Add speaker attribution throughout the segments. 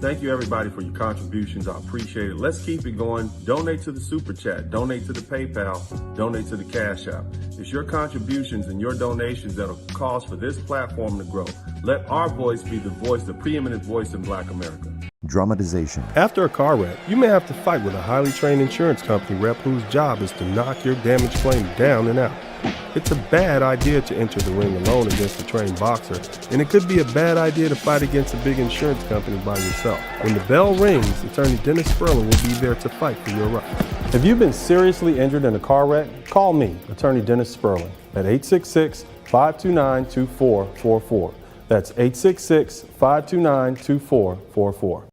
Speaker 1: Thank you everybody for your contributions. I appreciate it. Let's keep it going. Donate to the Super Chat, donate to the PayPal, donate to the Cash App. It's your contributions and your donations that'll cause for this platform to grow. Let our voice be the voice, the preeminent voice in Black America.
Speaker 2: Dramatization.
Speaker 3: After a car wreck, you may have to fight with a highly trained insurance company rep whose job is to knock your damaged claim down and out. It's a bad idea to enter the ring alone against a trained boxer, and it could be a bad idea to fight against a big insurance company by yourself. When the bell rings, attorney Dennis Sperling will be there to fight for your rights. If you've been seriously injured in a car wreck, call me, attorney Dennis Sperling, at 866-529-2444. That's 866-529-2444.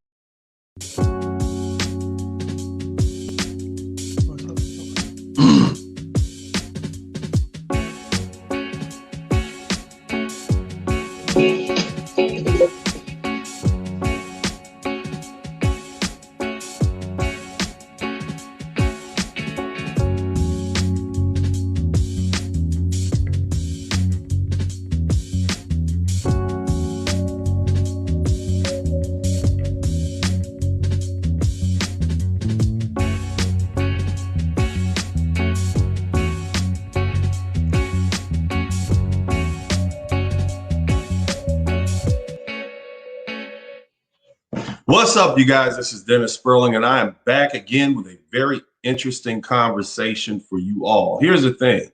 Speaker 1: What's up, you guys? This is Dennis Sperling, and I am back again with a very interesting conversation for you all. Here's the thing.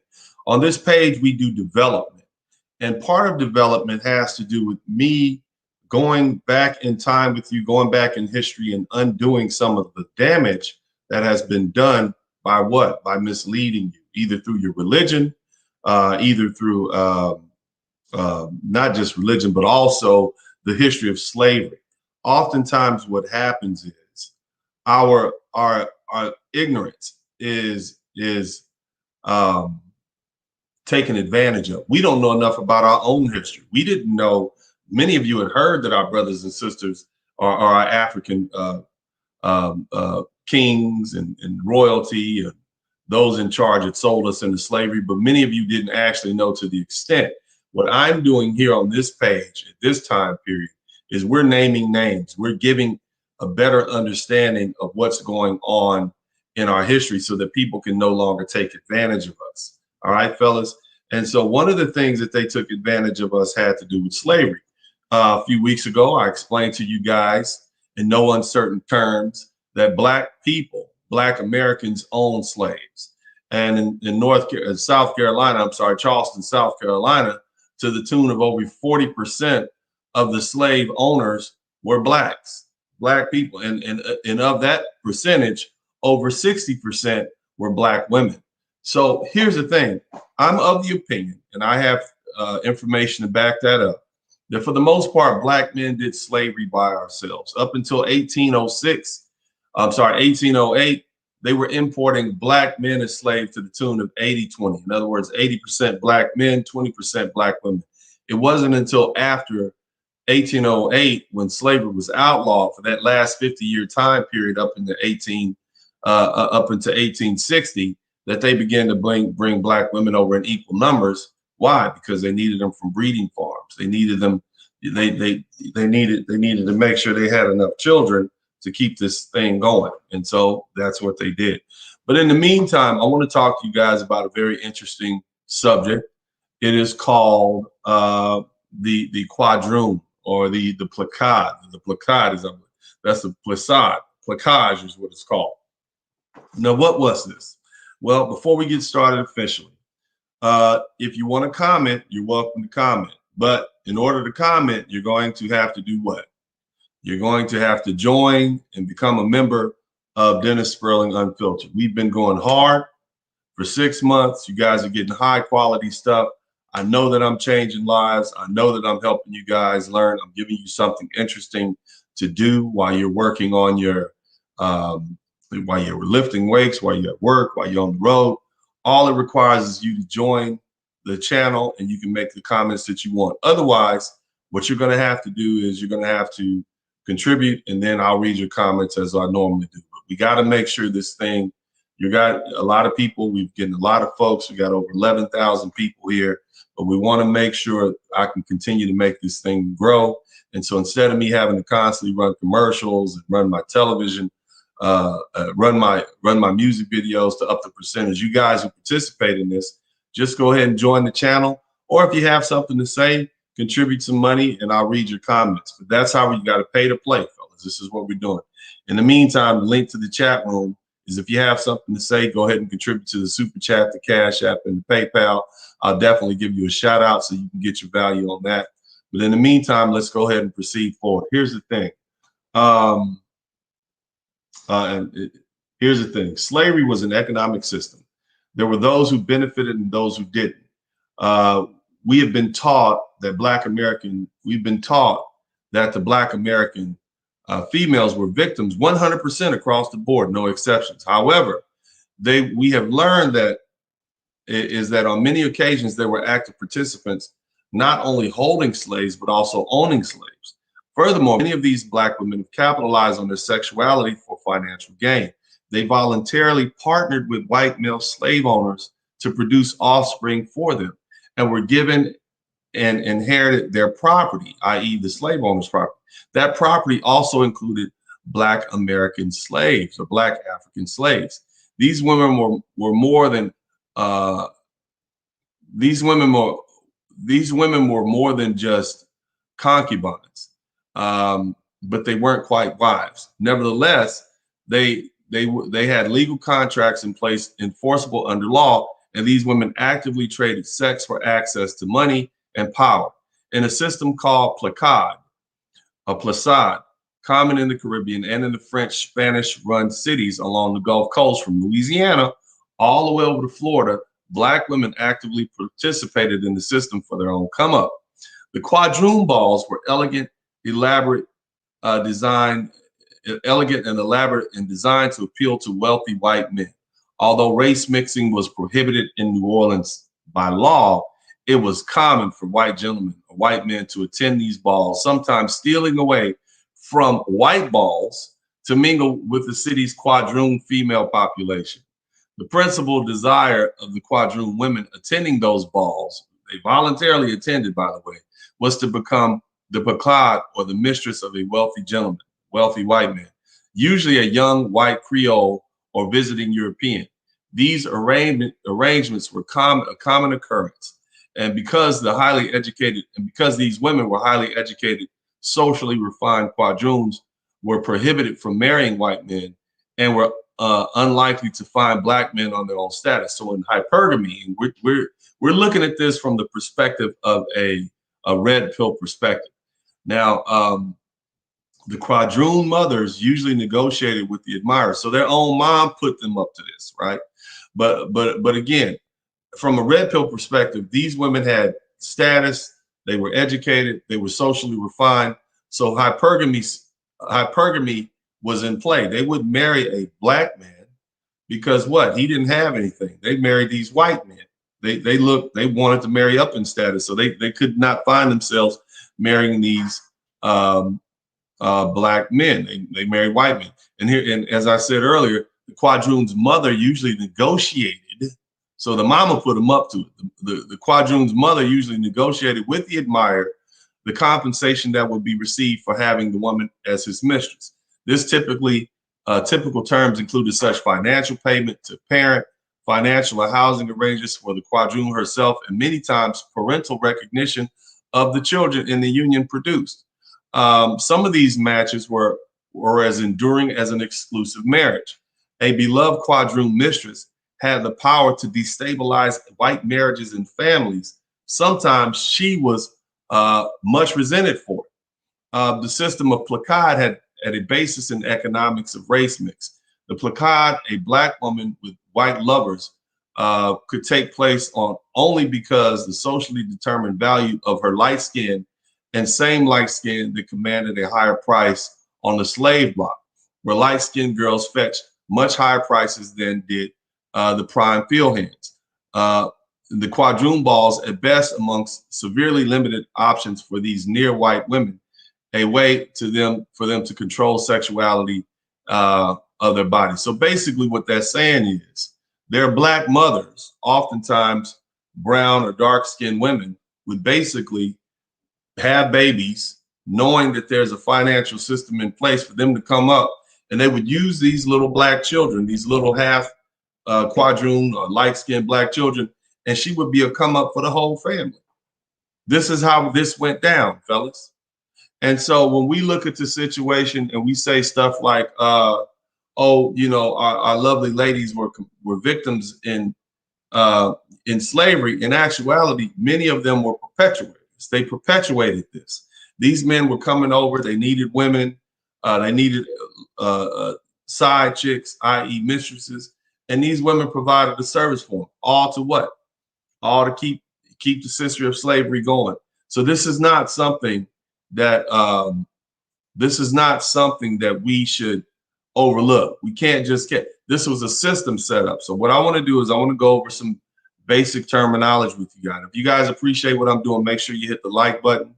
Speaker 1: On this page, we do development, and part of development has to do with me going back in time with you, going back in history and undoing some of the damage that has been done by what? By misleading you, either through your religion, either through not just religion, but also the history of slavery. Oftentimes what happens is our ignorance is taken advantage of. We don't know enough about our own history. We didn't know, many of you had heard that our brothers and sisters are our African kings and royalty and those in charge had sold us into slavery, but many of you didn't actually know to the extent. What I'm doing here on this page at this time period is we're naming names. We're giving a better understanding of what's going on in our history so that people can no longer take advantage of us. All right, fellas. And so one of the things that they took advantage of us had to do with slavery. A few weeks ago, I explained to you guys in no uncertain terms that Black people, Black Americans own slaves. And in South Carolina, Charleston, South Carolina, to the tune of over 40% of the slave owners were Black people. And of that percentage, over 60% were Black women. So here's the thing. I'm of the opinion, and I have information to back that up, that for the most part, Black men did slavery by ourselves. Up until 1808, they were importing Black men as slaves to the tune of 80-20. In other words, 80% Black men, 20% Black women. It wasn't until after 1808, when slavery was outlawed for that last 50-year time period up into 1860, that they began to bring Black women over in equal numbers. Why? Because they needed them from breeding farms. They needed them. They needed to make sure they had enough children to keep this thing going, and so that's what they did. But in the meantime, I want to talk to you guys about a very interesting subject. It is called the quadroon, or the PLACADE. The PLACADE is that's the placage is what it's called. Now, what was this? Well, before we get started officially, if you want to comment, you're welcome to comment. But in order to comment, you're going to have to do what? You're going to have to join and become a member of Dennis Sperling Unfiltered. We've been going hard for 6 months. You guys are getting high quality stuff. I know that I'm changing lives. I know that I'm helping you guys learn. I'm giving you something interesting to do while you're working on your, while you're lifting weights, while you're at work, while you're on the road. All it requires is you to join the channel and you can make the comments that you want. Otherwise, what you're going to have to do is you're going to have to contribute, and then I'll read your comments as I normally do. But we got to make sure this thing You got a lot of people. We've getting a lot of folks. We got over 11,000 people here, but we want to make sure I can continue to make this thing grow. And so instead of me having to constantly run commercials and run my television, run my music videos to up the percentage, you guys who participate in this, just go ahead and join the channel. Or if you have something to say, contribute some money and I'll read your comments. But that's how we got to pay to play, fellas. This is what we're doing. In the meantime, the link to the chat room is if you have something to say, go ahead and contribute to the Super Chat, the Cash App, and the PayPal. I'll definitely give you a shout out so you can get your value on that. But in the meantime, let's go ahead and proceed forward. Here's the thing. Here's the thing. Slavery was an economic system. There were those who benefited and those who didn't. We have been taught that we've been taught that the Black American females were victims 100% across the board, no exceptions. However, we have learned that on many occasions there were active participants, not only holding slaves, but also owning slaves. Furthermore, many of these Black women have capitalized on their sexuality for financial gain. They voluntarily partnered with white male slave owners to produce offspring for them and were given and inherited their property, i.e. the slave owner's property. That property also included Black American slaves or Black African slaves. These women were more than just concubines, but they weren't quite wives. Nevertheless, they had legal contracts in place, enforceable under law, and these women actively traded sex for access to money and power in a system called PLACADE, common in the Caribbean and in the French, Spanish-run cities along the Gulf Coast from Louisiana all the way over to Florida. Black women actively participated in the system for their own come up. The quadroon balls were elegant and elaborate and designed to appeal to wealthy white men. Although race mixing was prohibited in New Orleans by law, it was common for white gentlemen or white men to attend these balls, sometimes stealing away from white balls to mingle with the city's quadroon female population. The principal desire of the quadroon women attending those balls, they voluntarily attended, by the way, was to become the PLACADE or the mistress of a wealthy gentleman, wealthy white man, usually a young white Creole or visiting European. These arrangements were a common occurrence. And because these women were highly educated, socially refined quadroons were prohibited from marrying white men and were unlikely to find Black men on their own status. So in hypergamy, and we're looking at this from the perspective of a red pill perspective. Now, the quadroon mothers usually negotiated with the admirers, so their own mom put them up to this, right? But again, from a red pill perspective, these women had status, they were educated, they were socially refined. So hypergamy was in play. They would marry a Black man because what? He didn't have anything. They married these white men. They wanted to marry up in status, so they could not find themselves marrying these Black men. They married white men. And as I said earlier, the quadroon's mother usually negotiated. So the mama put them up to it. The quadroon's mother usually negotiated with the admirer the compensation that would be received for having the woman as his mistress. This typical terms included such financial payment to parent, financial or housing arrangements for the quadroon herself, and many times parental recognition of the children in the union produced. Some of these matches were as enduring as an exclusive marriage. A beloved quadroon mistress had the power to destabilize white marriages and families. Sometimes she was much resented for it. The system of PLACADE had a basis in economics of race mix. The PLACADE, a Black woman with white lovers, could take place only because the socially determined value of her light skin and same light skin that commanded a higher price on the slave block, where light-skinned girls fetched much higher prices than did the prime field hands. The quadroon balls, at best, amongst severely limited options for these near white women, a way for them to control sexuality of their body. So basically what that's saying is their black mothers, oftentimes brown or dark-skinned women, would basically have babies knowing that there's a financial system in place for them to come up, and they would use these little black children, these little half quadroon or light-skinned black children, and she would be a come up for the whole family. This is how this went down, fellas. And so when we look at the situation and we say stuff like, oh, you know, our lovely ladies were victims in slavery, in actuality, many of them were perpetuators. They perpetuated this. These men were coming over. They needed women. They needed side chicks, i.e. mistresses. And these women provided a service for them. All to what? All to keep the history of slavery going. So this is not something that we should overlook. We can't just get, this was a system set up. So what I want to do is I want to go over some basic terminology with you guys. If you guys appreciate what I'm doing, make sure you hit the like button.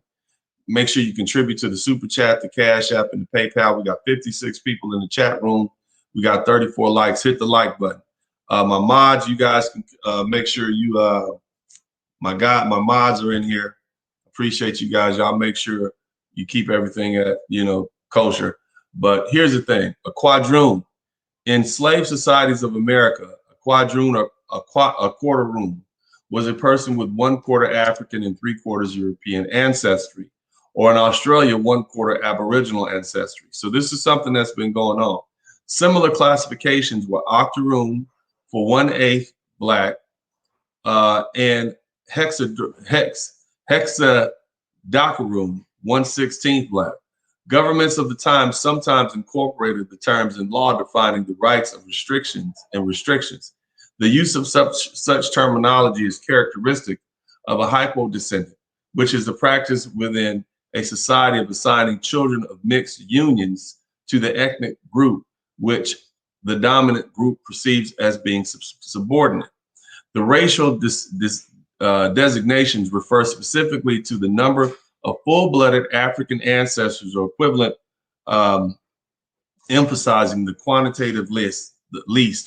Speaker 1: Make sure you contribute to the Super Chat, the Cash App, and the PayPal. We got 56 people in the chat room. We got 34 likes. Hit the like button. My mods, you guys can make sure you, my mods are in here. Appreciate you guys. Y'all make sure you keep everything at, you know, kosher. But here's the thing, a quadroon. In slave societies of America, a quadroon or a quarteroon was a person with 1/4 African and 3/4 European ancestry, or in Australia, 1/4 Aboriginal ancestry. So this is something that's been going on. Similar classifications were octoroon for 1/8 black, and hexadocaroon, 1/16 black. Governments of the time sometimes incorporated the terms in law defining the rights of restrictions. The use of such terminology is characteristic of a hypodescendant, which is the practice within a society of assigning children of mixed unions to the ethnic group, which the dominant group perceives as being subordinate. The racial designations refer specifically to the number of full-blooded African ancestors or equivalent, emphasizing the quantitative least,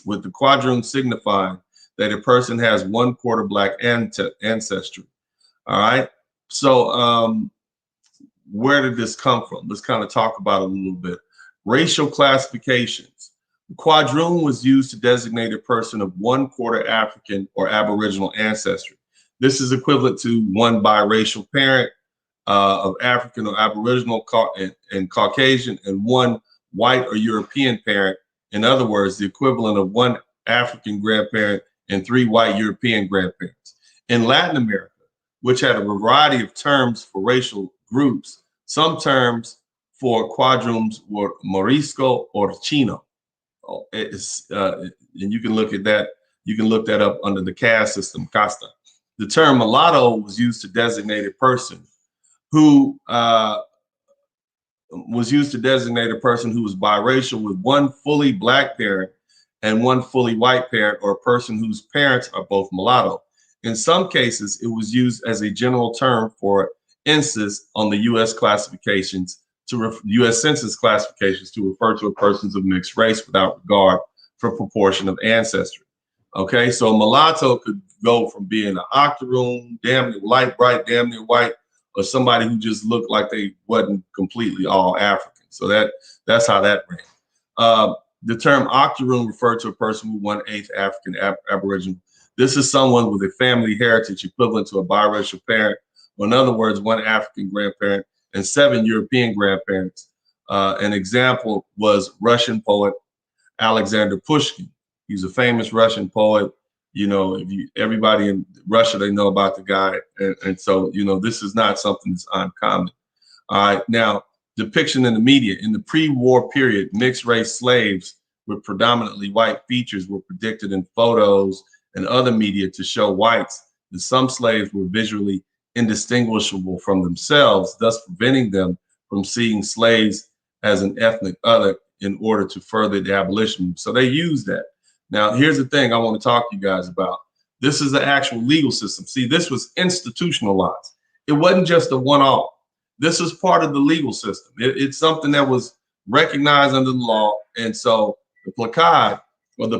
Speaker 1: with the quadroon signifying that a person has 1/4 black ancestry. All right. So where did this come from? Let's kind of talk about it a little bit. Racial classifications. The quadroon was used to designate a person of 1/4 African or Aboriginal ancestry. This is equivalent to one biracial parent of African or Aboriginal and Caucasian, and one white or European parent. In other words, the equivalent of one African grandparent and 3 white European grandparents. In Latin America, which had a variety of terms for racial groups, some terms for quadroons were Morisco or Chino. And you can look at that. You can look that up under the caste system, casta. The term mulatto was used to designate a person who was biracial with one fully black parent and one fully white parent, or a person whose parents are both mulatto. In some cases, it was used as a general term for instance on the U.S. classifications U.S. Census classifications to refer to a persons of mixed race without regard for proportion of ancestry. Okay, so a mulatto could go from being an octoroon, damn near light bright, damn near white, or somebody who just looked like they wasn't completely all African. So that's how that ran. The term octoroon referred to a person with 1/8 African Aboriginal. This is someone with a family heritage equivalent to a biracial parent, or in other words, 1 African grandparent and 7 European grandparents. An example was Russian poet Alexander Pushkin. He's a famous Russian poet. You know, everybody in Russia, they know about the guy. And so, you know, this is not something that's uncommon. All right. Now, depiction in the media. In the pre-war period, mixed race slaves with predominantly white features were predicted in photos and other media to show whites, and some slaves were visually indistinguishable from themselves, thus preventing them from seeing slaves as an ethnic other in order to further the abolition. So they used that. Now, here's the thing I want to talk to you guys about. This is the actual legal system. See, this was institutionalized. It wasn't just a one-off. This is part of the legal system. It's something that was recognized under the law. And so The placade or the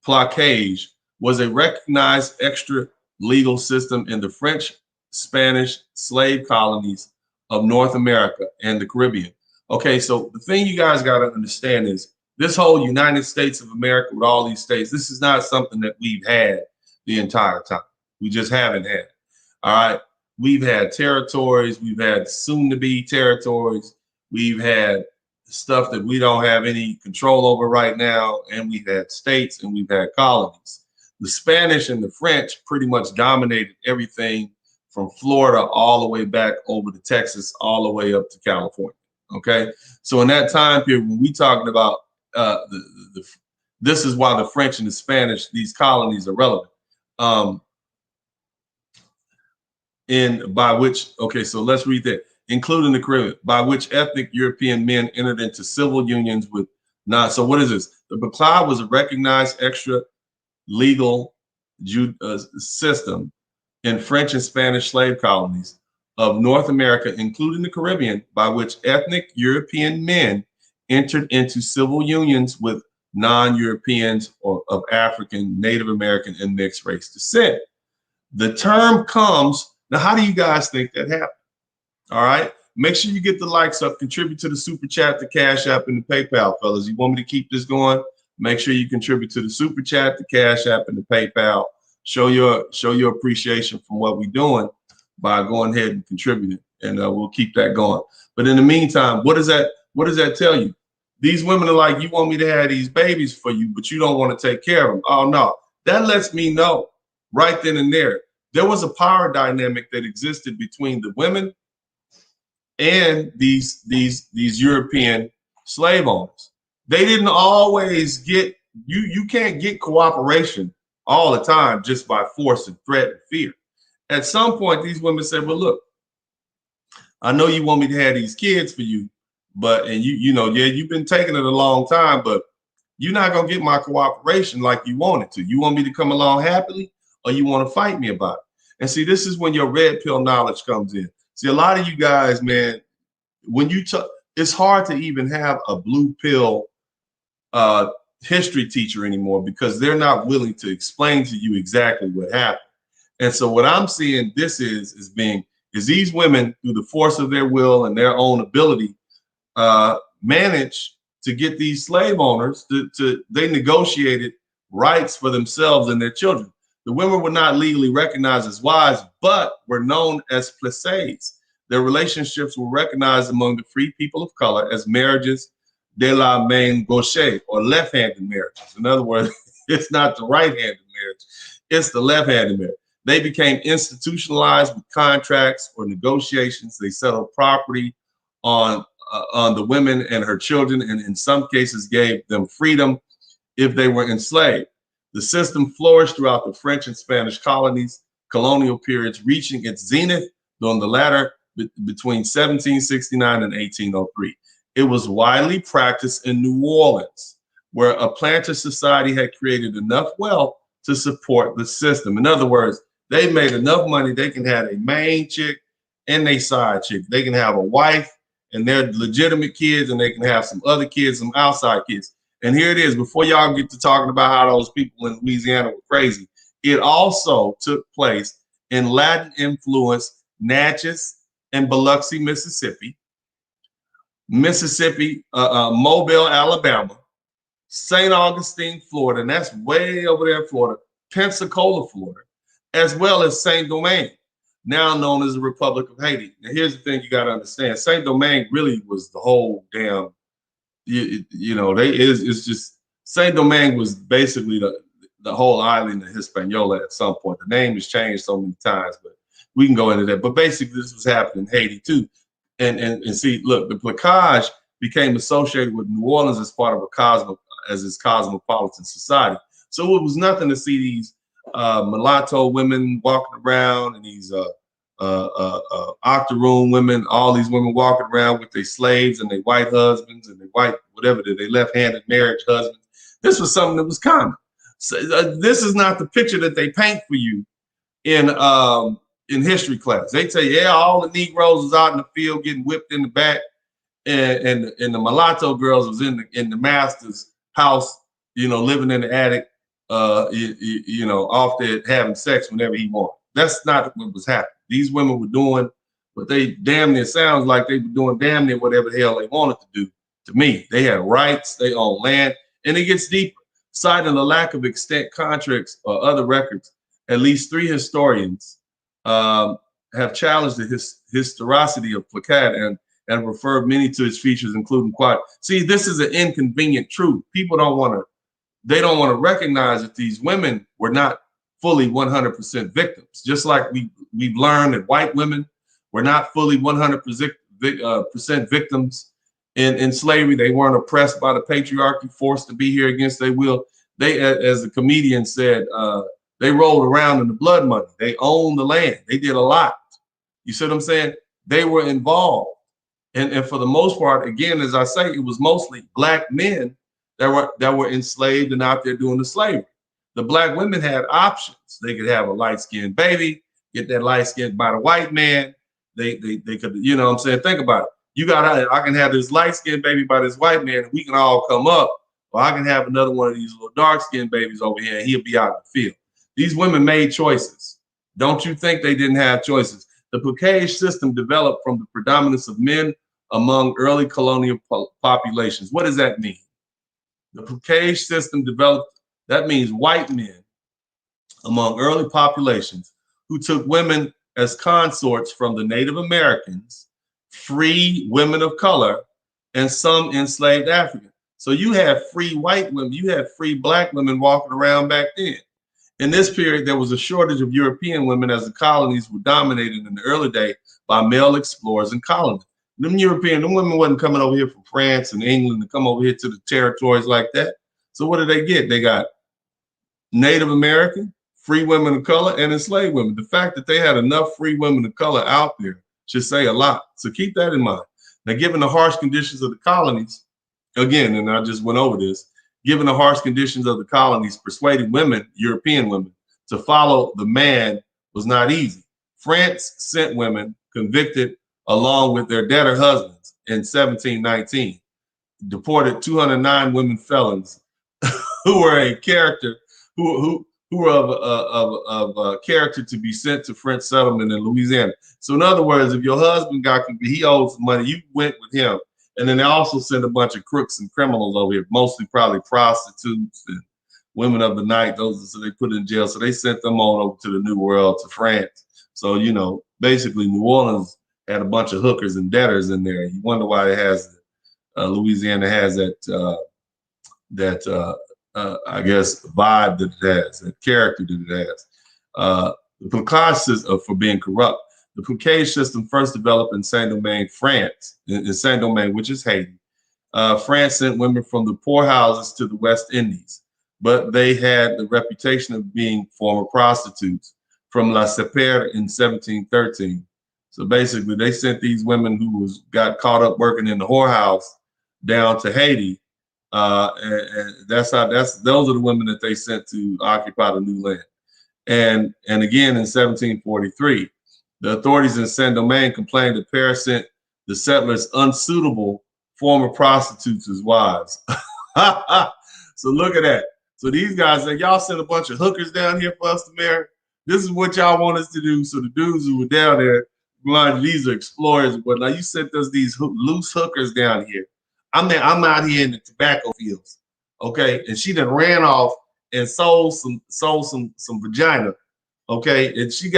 Speaker 1: placage was a recognized extra legal system in the French, Spanish slave colonies of North America and the Caribbean. Okay, so the thing you guys got to understand is this whole United States of America with all these states, this is not something that we've had the entire time. We just haven't had it. All right. We've had territories, we've had soon-to-be territories, we've had stuff that we don't have any control over right now, and we've had states and we've had colonies. The Spanish and the French pretty much dominated everything from Florida all the way back over to Texas, all the way up to California. Okay, so in that time period, when we talking about this is why the French and the Spanish, these colonies are relevant. By which, okay, so let's read that. Including the Caribbean, by which ethnic European men entered into civil unions with so what is this? The placade was a recognized extra legal system in French and Spanish slave colonies of North America, including the Caribbean, by which ethnic European men entered into civil unions with non-Europeans or of African, Native American, and mixed race descent. The term comes, now how do you guys think that happened? All right, make sure you get the likes up, contribute to the super chat, the Cash App, and the PayPal, fellas. You want me to keep this going? Make sure you contribute to the super chat, the Cash App, and the PayPal. Show your appreciation from what we're doing by going ahead and contributing, and we'll keep that going. But in the meantime, what does that tell you? These women are like, you want me to have these babies for you, but you don't want to take care of them. Oh no, that lets me know right then and there was a power dynamic that existed between the women and these European slave owners. They didn't always get you can't get cooperation all the time just by force and threat and fear. At some point, these women said, well, look, I know you want me to have these kids for you, but you've been taking it a long time, but you're not gonna get my cooperation like you wanted to. You want me to come along happily, or you want to fight me about it? And see, this is when your red pill knowledge comes in. See, a lot of you guys, man, when you it's hard to even have a blue pill history teacher anymore because they're not willing to explain to you exactly what happened. And so what I'm seeing this is these women, through the force of their will and their own ability, manage to get these slave owners they negotiated rights for themselves and their children. The women were not legally recognized as wives, but were known as placés. Their relationships were recognized among the free people of color as marriages de la main gauche, or left-handed marriages. In other words, it's not the right-handed marriage, it's the left-handed marriage. They became institutionalized with contracts or negotiations. They settled property on the women and her children, and in some cases gave them freedom if they were enslaved. The system flourished throughout the French and Spanish colonial periods, reaching its zenith during the latter between 1769 and 1803. It was widely practiced in New Orleans, where a planter society had created enough wealth to support the system. In other words, they made enough money, they can have a main chick and a side chick. They can have a wife and their legitimate kids, and they can have some other kids, some outside kids. And here it is, before y'all get to talking about how those people in Louisiana were crazy, it also took place in Latin-influenced Natchez and Biloxi, Mississippi, Mobile, Alabama, St. Augustine, Florida, and that's way over there in Florida, Pensacola, Florida, as well as Saint Domingue, now known as the Republic of Haiti. Now, here's the thing you got to understand. Saint Domingue really was the whole damn, it's just, Saint Domingue was basically the whole island of Hispaniola at some point. The name has changed so many times, but we can go into that. But basically, this was happening in Haiti too. And see, look, the placage became associated with New Orleans as part of its cosmopolitan society. So it was nothing to see these mulatto women walking around and these octoroon women, all these women walking around with their slaves and their white husbands and their white, whatever, their left-handed marriage husbands. This was something that was common. So, this is not the picture that they paint for you in history class. They tell you, yeah, all the Negroes was out in the field getting whipped in the back, and the mulatto girls was in the master's house, living in the attic, off there having sex whenever he wanted. That's not what was happening. These women were doing what they damn near sounds like they were doing damn near whatever the hell they wanted to do. To me, they had rights, they owned land, and it gets deeper. Citing the lack of extant contracts or other records, at least 3 historians have challenged the historicity of PLACADE and referred many to its features, including quad. See, this is an inconvenient truth. People don't want to recognize that these women were not fully 100% victims. Just like we've learned that white women were not fully 100% victims in slavery. They weren't oppressed by the patriarchy, forced to be here against their will. They, as the comedian said, they rolled around in the blood money. They owned the land. They did a lot. You see what I'm saying? They were involved. And for the most part, again, as I say, it was mostly black men that were enslaved and out there doing the slavery. The black women had options. They could have a light-skinned baby, get that light-skinned by the white man. They could, you know what I'm saying? Think about it. I can have this light-skinned baby by this white man, and we can all come up, or I can have another one of these little dark-skinned babies over here, and he'll be out in the field. These women made choices. Don't you think they didn't have choices? The PLACADE system developed from the predominance of men among early colonial populations. What does that mean? The PLACADE system developed, that means white men among early populations who took women as consorts from the Native Americans, free women of color, and some enslaved Africans. So you have free white women, you had free black women walking around back then. In this period, there was a shortage of European women as the colonies were dominated in the early day by male explorers and colonists. Them women wasn't coming over here from France and England to come over here to the territories like that. So what did they get? They got Native American, free women of color, and enslaved women. The fact that they had enough free women of color out there should say a lot. So keep that in mind. Now, given the harsh conditions of the colonies, again, and I just went over this, given the harsh conditions of the colonies, persuading women, European women, to follow the man was not easy. France sent women convicted along with their debtor husbands in 1719, deported 209 women felons who were a character, who were of character to be sent to French settlement in Louisiana. So in other words, if your husband he owed some money, you went with him. And then they also sent a bunch of crooks and criminals over here, mostly probably prostitutes and women of the night. So they put in jail. So they sent them on over to the New World, to France. So, basically New Orleans had a bunch of hookers and debtors in there. You wonder why it has, Louisiana has that I guess, vibe that it has, that character that it has. The PLACADE system for being corrupt. The PLACADE system first developed in Saint-Domingue, France, in Saint-Domingue, which is Haiti. France sent women from the poorhouses to the West Indies, but they had the reputation of being former prostitutes from La Sepere in 1713. So basically, they sent these women who got caught up working in the whorehouse down to Haiti, and those are the women that they sent to occupy the new land. And again in 1743. The authorities in Saint-Domingue complained that Paris sent the settlers unsuitable former prostitutes as wives. So look at that. So these guys said, y'all sent a bunch of hookers down here for us to marry. This is what y'all want us to do. So the dudes who were down there, these are explorers, but now you sent us these loose hookers down here. I'm out here in the tobacco fields, okay? And she done ran off and sold some vagina. Okay, and she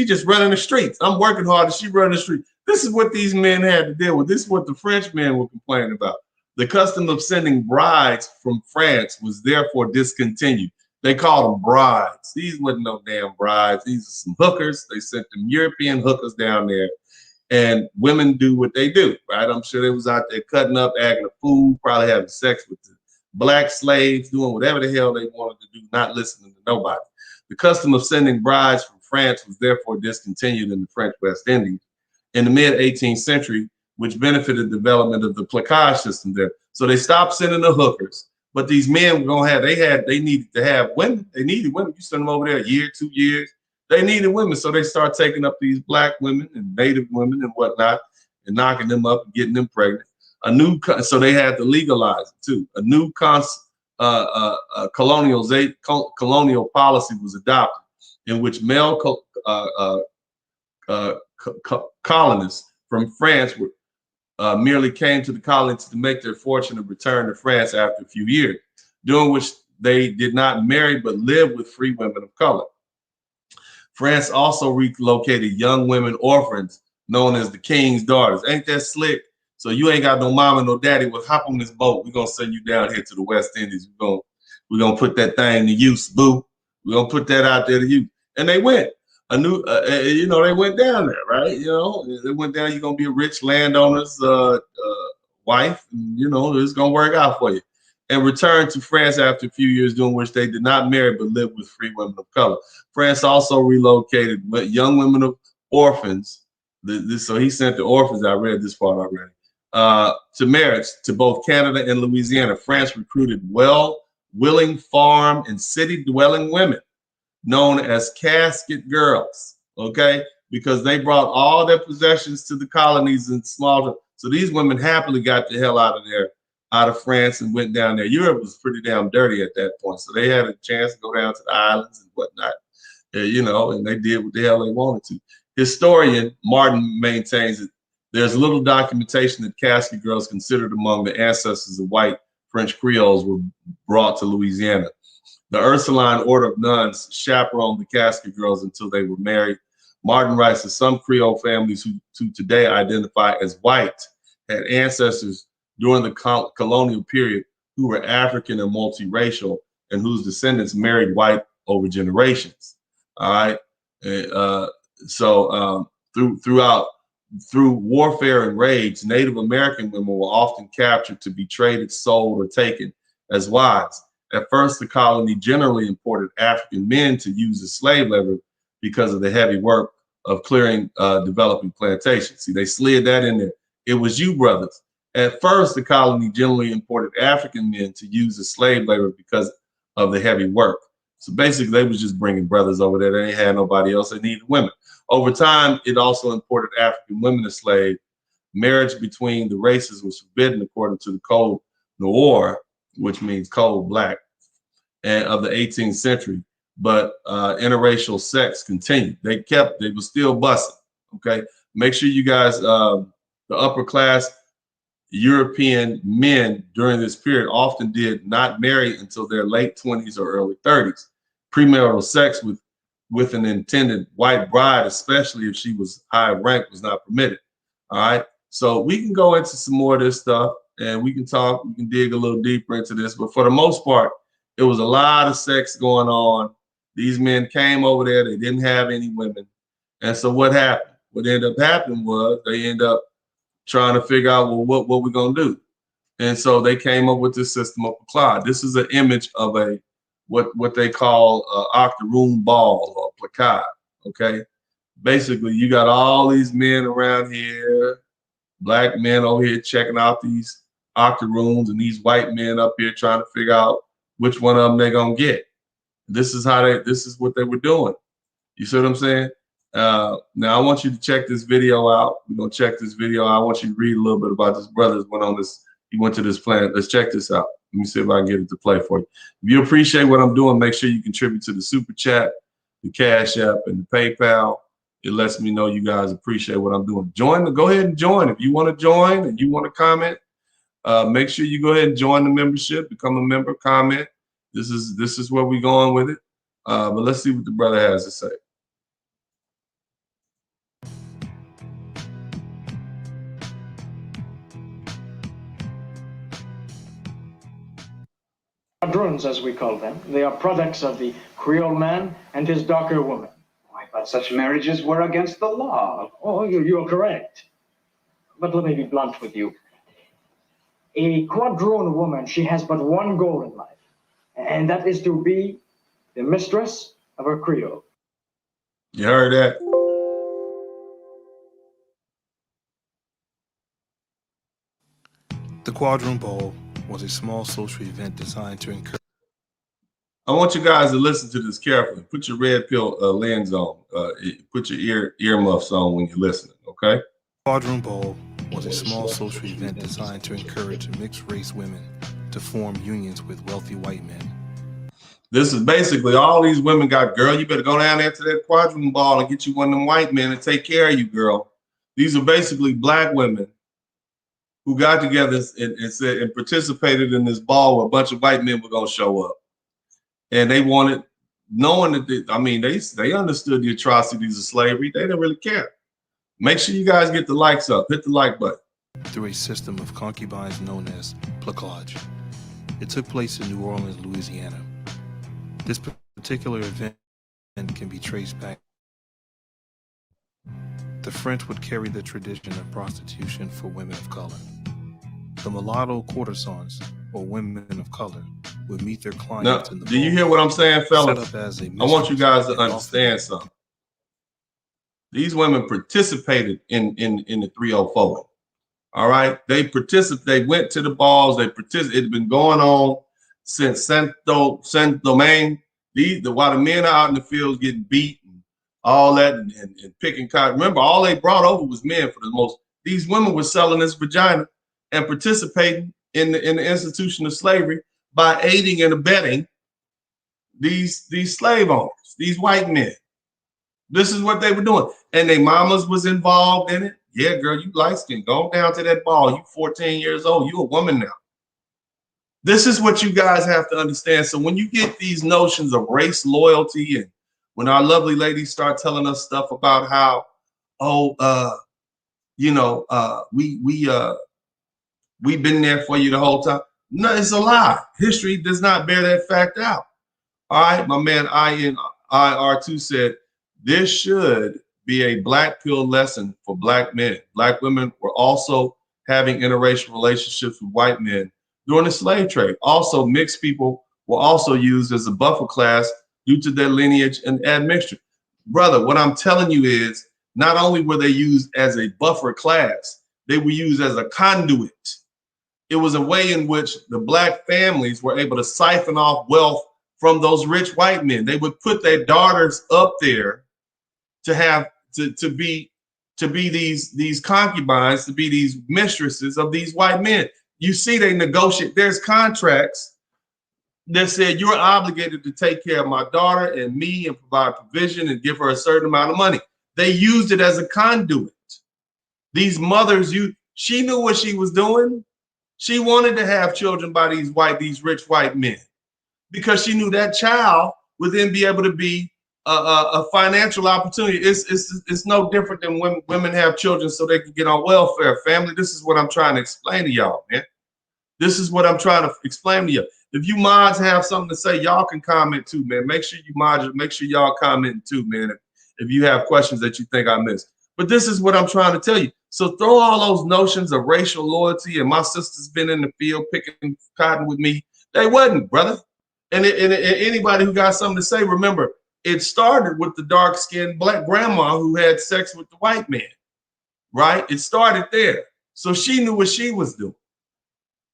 Speaker 1: just running the streets. I'm working hard and she running the street. This is what these men had to deal with. This is what the French men were complaining about. The custom of sending brides from France was therefore discontinued. They called them brides. These wasn't no damn brides. These are some hookers. They sent them European hookers down there, and women do what they do, right? I'm sure they was out there cutting up, acting a fool, probably having sex with the black slaves, doing whatever the hell they wanted to do, not listening to nobody. The custom of sending brides from France was therefore discontinued in the French West Indies in the mid-18th century, which benefited the development of the PLACADE system there. So they stopped sending the hookers, but these men were gonna have, they needed to have women. They needed women. You send them over there a year, 2 years. They needed women, so they start taking up these black women and native women and whatnot, and knocking them up and getting them pregnant. So they had to legalize it too. A new colonial policy was adopted in which male colonists from France merely came to the colonies to make their fortune and return to France after a few years, during which they did not marry but lived with free women of color. France also relocated young women orphans known as the king's daughters. Ain't that slick? So you ain't got no mama, no daddy. Well, hop on this boat. We're gonna send you down here to the West Indies. We're gonna put that thing to use, boo. We're gonna put that out there to use. And they went. They went down there, right? They went down. You're gonna be a rich landowner's wife, and it's gonna work out for you. And returned to France after a few years, during which they did not marry but lived with free women of color. France also relocated young women of orphans. So he sent the orphans. I read this part already. To marriage to both Canada and Louisiana. France recruited willing farm and city dwelling women known as casket girls, okay? Because they brought all their possessions to the colonies in small. So these women happily got the hell out of France and went down there. Europe was pretty damn dirty at that point. So they had a chance to go down to the islands and whatnot, and they did what the hell they wanted to. Historian Martin maintains that there's little documentation that casket girls considered among the ancestors of white French Creoles were brought to Louisiana. The Ursuline Order of Nuns chaperoned the casket girls until they were married. Martin writes that some Creole families who today identify as white had ancestors during the colonial period who were African and multiracial and whose descendants married white over generations. All right. Through warfare and raids, Native American women were often captured to be traded, sold, or taken as wives. At first, the colony generally imported African men to use as slave labor because of the heavy work of clearing developing plantations. See, they slid that in there. It was you, brothers. At first, the colony generally imported African men to use as slave labor because of the heavy work. So basically, they was just bringing brothers over there. They ain't had nobody else. They needed women. Over time, it also imported African women as slaves. Marriage between the races was forbidden according to the Code Noir, which means code black, and of the 18th century. But interracial sex continued. They were still busting. Okay, make sure you guys, the upper class European men during this period often did not marry until their late 20s or early 30s. Premarital sex with an intended white bride, especially if she was high rank, was not permitted. All right. So we can go into some more of this stuff and we can dig a little deeper into this. But for the most part, it was a lot of sex going on. These men came over there. They didn't have any women. And so what happened? What ended up happening was they end up trying to figure out, well, what we're going to do. And so they came up with this system of PLACADE. This is an image of what they call octoroon ball or PLACADE, okay? Basically, you got all these men around here, black men over here checking out these octoroons and these white men up here trying to figure out which one of them they're going to get. This is what they were doing. You see what I'm saying? Now, I want you to check this video out. We're going to check this video out. I want you to read a little bit about this brother that went on this. He went to this planet. Let's check this out. Let me see if I can get it to play for you. If you appreciate what I'm doing, make sure you contribute to the Super Chat, the Cash App, and the PayPal. It lets me know you guys appreciate what I'm doing. Go ahead and join. If you want to join and you want to comment, make sure you go ahead and join the membership, become a member, comment. This is where we're going with it. But let's see what the brother has to say.
Speaker 2: Drones, as we call them. They are products of the Creole man and his darker woman.
Speaker 4: I thought such marriages were against the law.
Speaker 2: Oh, you're correct. But let me be blunt with you. A quadroon woman, she has but one goal in life, and that is to be the mistress of her Creole.
Speaker 1: You heard that?
Speaker 3: The Quadroon Ball was a small social event designed to encourage.
Speaker 1: I want you guys to listen to this carefully. Put your red pill lens on. Put your earmuffs on when you're listening, okay?
Speaker 3: Quadroon Ball was a small social event designed to encourage mixed-race women to form unions with wealthy white men.
Speaker 1: This is basically all these women got, girl, you better go down there to that quadroon ball and get you one of them white men and take care of you, girl. These are basically black women who got together and said and participated in this ball where a bunch of white men were gonna show up. And they wanted, knowing that they understood the atrocities of slavery, they didn't really care. Make sure you guys get the likes up, hit the like button.
Speaker 3: Through a system of concubines known as PLACADE. It took place in New Orleans, Louisiana. This particular event can be traced back. The French would carry the tradition of prostitution for women of color. The mulatto courtesans, or women of color, would meet their clients in the
Speaker 1: do you hear what I'm saying, fellas?
Speaker 3: I
Speaker 1: want you guys to understand something. These women participated in the 304. All right, they went to the balls. It had been going on since Saint Domingue. While the men are out in the fields getting beat and all that and picking cotton. Remember, all they brought over was men for the most. These women were selling this vagina and participating in the institution of slavery by aiding and abetting these slave owners, these white men. This is what they were doing. And their mamas was involved in it. Yeah, girl, you light skinned. Go down to that ball. You 14 years old. You a woman now. This is what you guys have to understand. So when you get these notions of race loyalty, and when our lovely ladies start telling us stuff about how, we've been there for you the whole time. No, it's a lie. History does not bear that fact out. All right, my man INIR2 said, this should be a black pill lesson for black men. Black women were also having interracial relationships with white men during the slave trade. Also, mixed people were also used as a buffer class due to their lineage and admixture. Brother, what I'm telling you is not only were they used as a buffer class, they were used as a conduit. It was a way in which the black families were able to siphon off wealth from those rich white men. They would put their daughters up there to be these concubines, to be these mistresses of these white men. You see, they negotiate. There's contracts that said you're obligated to take care of my daughter and me and provide provision and give her a certain amount of money. They used it as a conduit. These mothers, she knew what she was doing. She wanted to have children by these rich white men because she knew that child would then be able to be a financial opportunity. It's no different than when women have children so they can get on welfare. Family, this is what I'm trying to explain to y'all, man. This is what I'm trying to explain to you. If you mods have something to say, y'all can comment too, man. Make sure you mods, make sure y'all comment too, man. If you have questions that you think I missed. But this is what I'm trying to tell you. So throw all those notions of racial loyalty, and my sister's been in the field picking cotton with me. They wasn't, brother. And anybody who got something to say, remember, it started with the dark-skinned black grandma who had sex with the white man, right? It started there. So she knew what she was doing.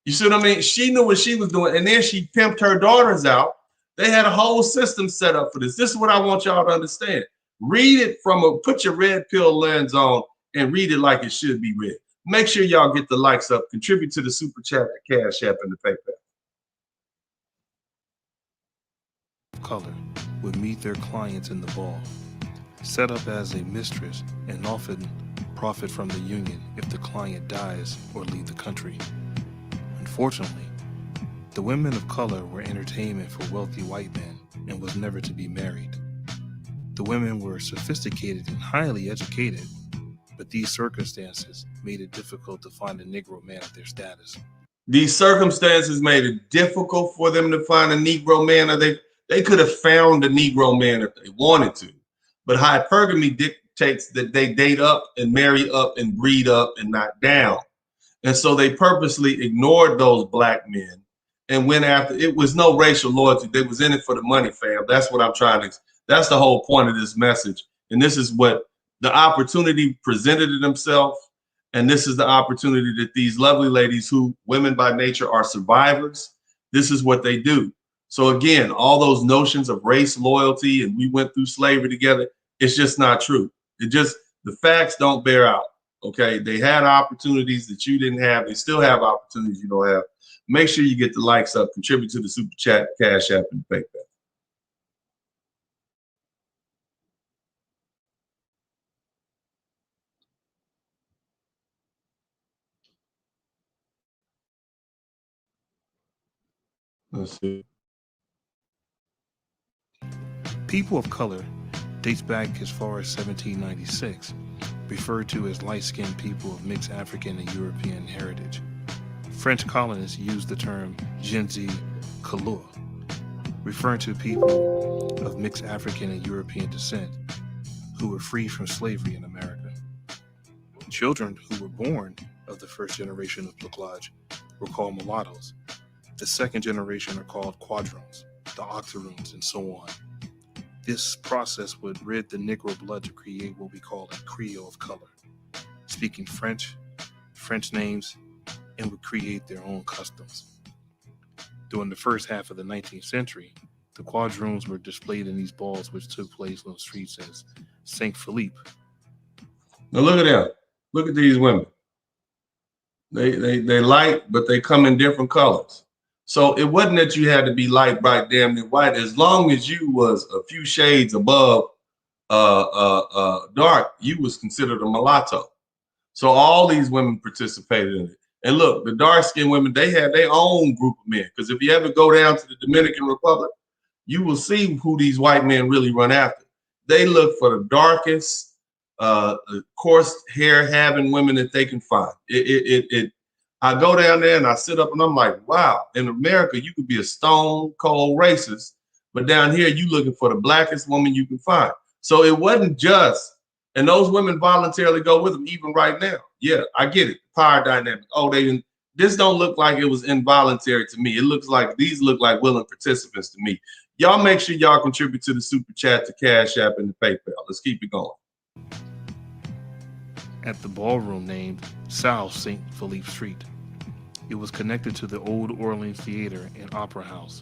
Speaker 1: You see what I mean? She knew what she was doing, and then she pimped her daughters out. They had a whole system set up for this. This is what I want y'all to understand. Read it put your red pill lens on and read it like it should be read. Make sure y'all get the likes up, contribute to the super chat, the Cash App, and the PayPal.
Speaker 3: Color would meet their clients in the ball, set up as a mistress, and often profit from the union if the client dies or leave the country. Unfortunately, the women of color were entertainment for wealthy white men and was never to be married. The women were sophisticated and highly educated, but these circumstances made it difficult to find a Negro man of their status.
Speaker 1: These circumstances made it difficult for them to find a Negro man, or they could have found a Negro man if they wanted to. But hypergamy dictates that they date up and marry up and breed up and not down. And so they purposely ignored those black men and went after. It was no racial loyalty. They was in it for the money, fam. That's what I'm trying to. That's the whole point of this message. And this is what the opportunity presented to themselves. And this is the opportunity that these lovely ladies, who women by nature are survivors, this is what they do. So again, all those notions of race loyalty and we went through slavery together, it's just not true. The facts don't bear out. Okay, they had opportunities that you didn't have. They still have opportunities you don't have. Make sure you get the likes up. Contribute to the super chat, Cash App, and PayPal. Let's see.
Speaker 5: People of color dates back as far as 1796, referred to as light-skinned people of mixed African and European heritage. French colonists used the term gens de couleur, referring to people of mixed African and European descent who were freed from slavery in America. Children who were born of the first generation of PLACADE were called mulattoes. The second generation are called quadroons, the octoroons, and so on. This process would rid the Negro blood to create what we call a Creole of color, speaking French names, and would create their own customs. During the first half of the 19th century, the quadroons were displayed in these balls, which took place on the streets as Saint Philippe.
Speaker 1: Now look at them. Look at these women. They light, but they come in different colors. So it wasn't that you had to be light, bright, damn near white. As long as you was a few shades above dark, you was considered a mulatto. So all these women participated in it. And look, the dark-skinned women, they had their own group of men. Because if you ever go down to the Dominican Republic, you will see who these white men really run after. They look for the darkest, coarse hair having women that they can find. I go down there and I sit up and I'm like, wow, in America, you could be a stone cold racist, but down here, you looking for the blackest woman you can find. So it wasn't just, and those women voluntarily go with them even right now. Yeah, I get it. Power dynamic. Oh, this don't look like it was involuntary to me. It looks like these look like willing participants to me. Y'all make sure y'all contribute to the super chat, to Cash App, and the PayPal. Let's keep it going.
Speaker 5: At the ballroom named South St. Philippe Street. It was connected to the Old Orleans Theater and Opera House.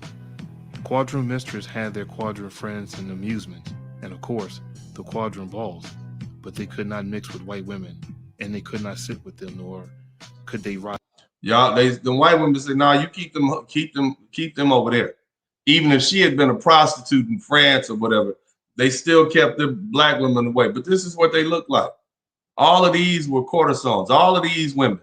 Speaker 5: Quadroon mistress had their quadroon friends and amusement, and of course, the quadroon balls, but they could not mix with white women, and they could not sit with them, nor could they ride.
Speaker 1: Y'all, the white women say, "No, you keep them over there." Even if she had been a prostitute in France or whatever, they still kept the black women away. But this is what they look like. All of these were courtesans. All of these women.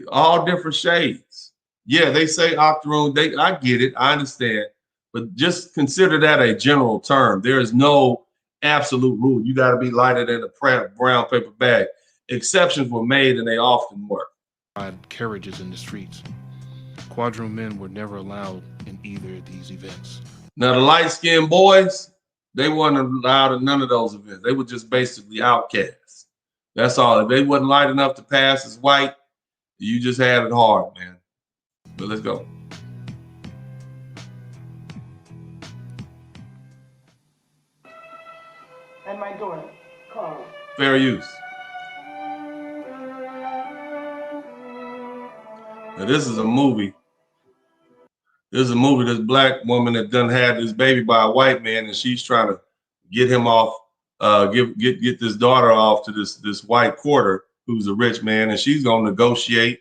Speaker 1: All different shades. Yeah, they say octoroon. I get it. I understand. But just consider that a general term. There is no absolute rule. You got to be lighter than a brown paper bag. Exceptions were made, and they often were.
Speaker 5: Carriages in the streets. Quadroon men were never allowed in either of these events.
Speaker 1: Now, the light-skinned boys, they weren't allowed in none of those events. They were just basically outcasts. That's all. If they wasn't light enough to pass as white, you just had it hard, man. But let's go.
Speaker 2: And my daughter, Carl.
Speaker 1: Fair use. Now, this is a movie. This is a movie. This black woman that done had this baby by a white man, and she's trying to get him off, get this daughter off to this white quarter who's a rich man, and she's gonna negotiate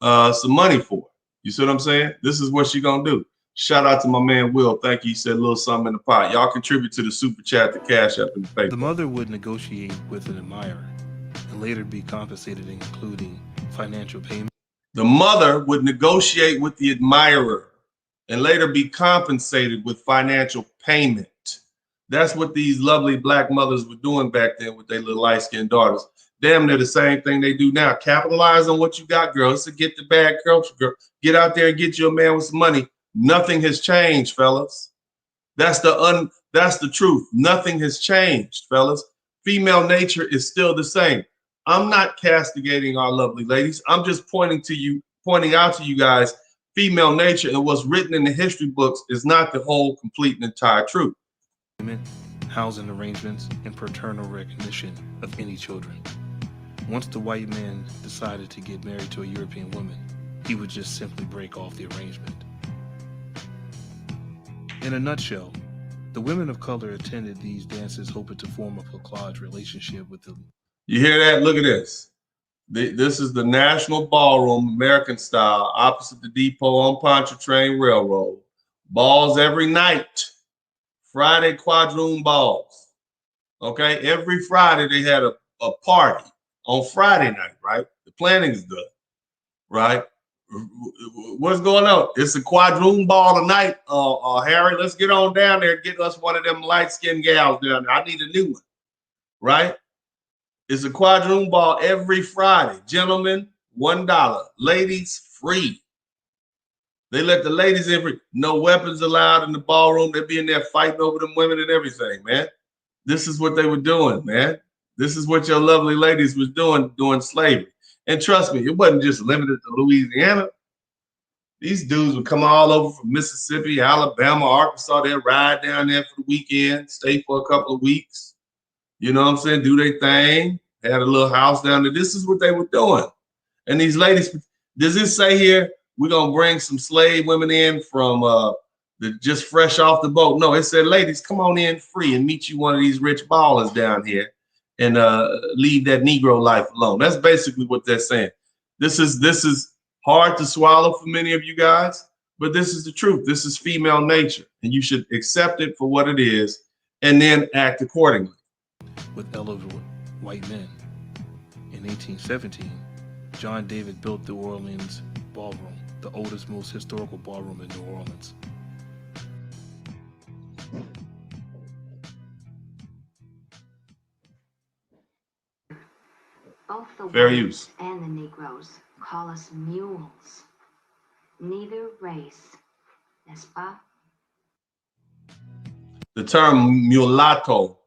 Speaker 1: some money for it. You see what I'm saying? This is what she's gonna do. Shout out to my man Will. Thank you. He said a little something in the pot. Y'all contribute to the super chat, the Cash App, and the PayPal.
Speaker 5: The mother would negotiate with an admirer and later be compensated, including financial payment.
Speaker 1: The mother would negotiate with the admirer and later be compensated with financial payment. That's what these lovely black mothers were doing back then with their little light-skinned daughters. Damn near the same thing they do now. Capitalize on what you got, girl. It's to get the bag, girl. Get out there and get you a man with some money. Nothing has changed, fellas. That's the truth. Nothing has changed, fellas. Female nature is still the same. I'm not castigating our lovely ladies. I'm just pointing out to you guys, female nature and what's written in the history books is not the whole, complete, and entire truth.
Speaker 5: Housing arrangements, and paternal recognition of any children. Once the white man decided to get married to a European woman, he would just simply break off the arrangement. In a nutshell, the women of color attended these dances hoping to form a PLACADE relationship with the
Speaker 1: You hear that? Look at this. This is the National Ballroom, American style, opposite the depot on Pontchartrain Railroad. Balls every night. Friday quadroon balls. Okay, every Friday they had a party on Friday night, right? The planning is done, right? What's going on? It's a quadroon ball tonight, Harry. Let's get on down there and get us one of them light-skinned gals down there. I need a new one, right? It's a quadroon ball every Friday. Gentlemen, $1. Ladies, free. They let the ladies in free. No weapons allowed in the ballroom. They be in there fighting over them women and everything, man. This is what they were doing, man. This is what your lovely ladies was doing during slavery. And trust me, it wasn't just limited to Louisiana. These dudes would come all over from Mississippi, Alabama, Arkansas. They'd ride down there for the weekend, stay for a couple of weeks. You know what I'm saying? Do their thing. Had a little house down there. This is what they were doing. And these ladies, does it say here, we're going to bring some slave women in from just fresh off the boat? No, it said, ladies, come on in free and meet you one of these rich ballers down here and leave that Negro life alone. That's basically what they're saying. This is hard to swallow for many of you guys, but this is the truth. This is female nature, and you should accept it for what it is and then act accordingly.
Speaker 5: With eligible white men. In 1817, John David built the Orleans Ballroom, the oldest, most historical ballroom in New Orleans.
Speaker 6: Both the
Speaker 1: Fair
Speaker 6: whites
Speaker 1: use.
Speaker 6: and the Negroes call us mules. Neither race, n'est-ce pas?
Speaker 1: The term mulatto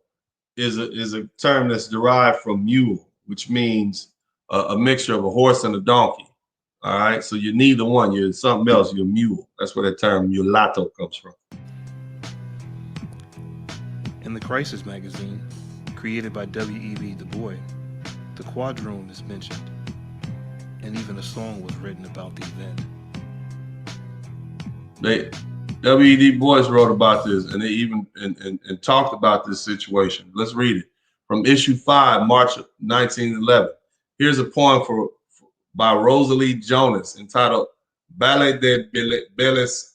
Speaker 1: is a term that's derived from mule, which means a mixture of a horse and a donkey. All right, so you're neither one. You're something else. You're a mule. That's where that term mulatto comes from.
Speaker 5: In the Crisis magazine, created by W.E.B. Du Bois, the quadroon is mentioned, and even a song was written about the event.
Speaker 1: W.E.B. Du Bois wrote about this, and they even and talked about this situation. Let's read it from issue 5, March 1911. Here's a poem by Rosalie Jonas entitled Ballet de Belles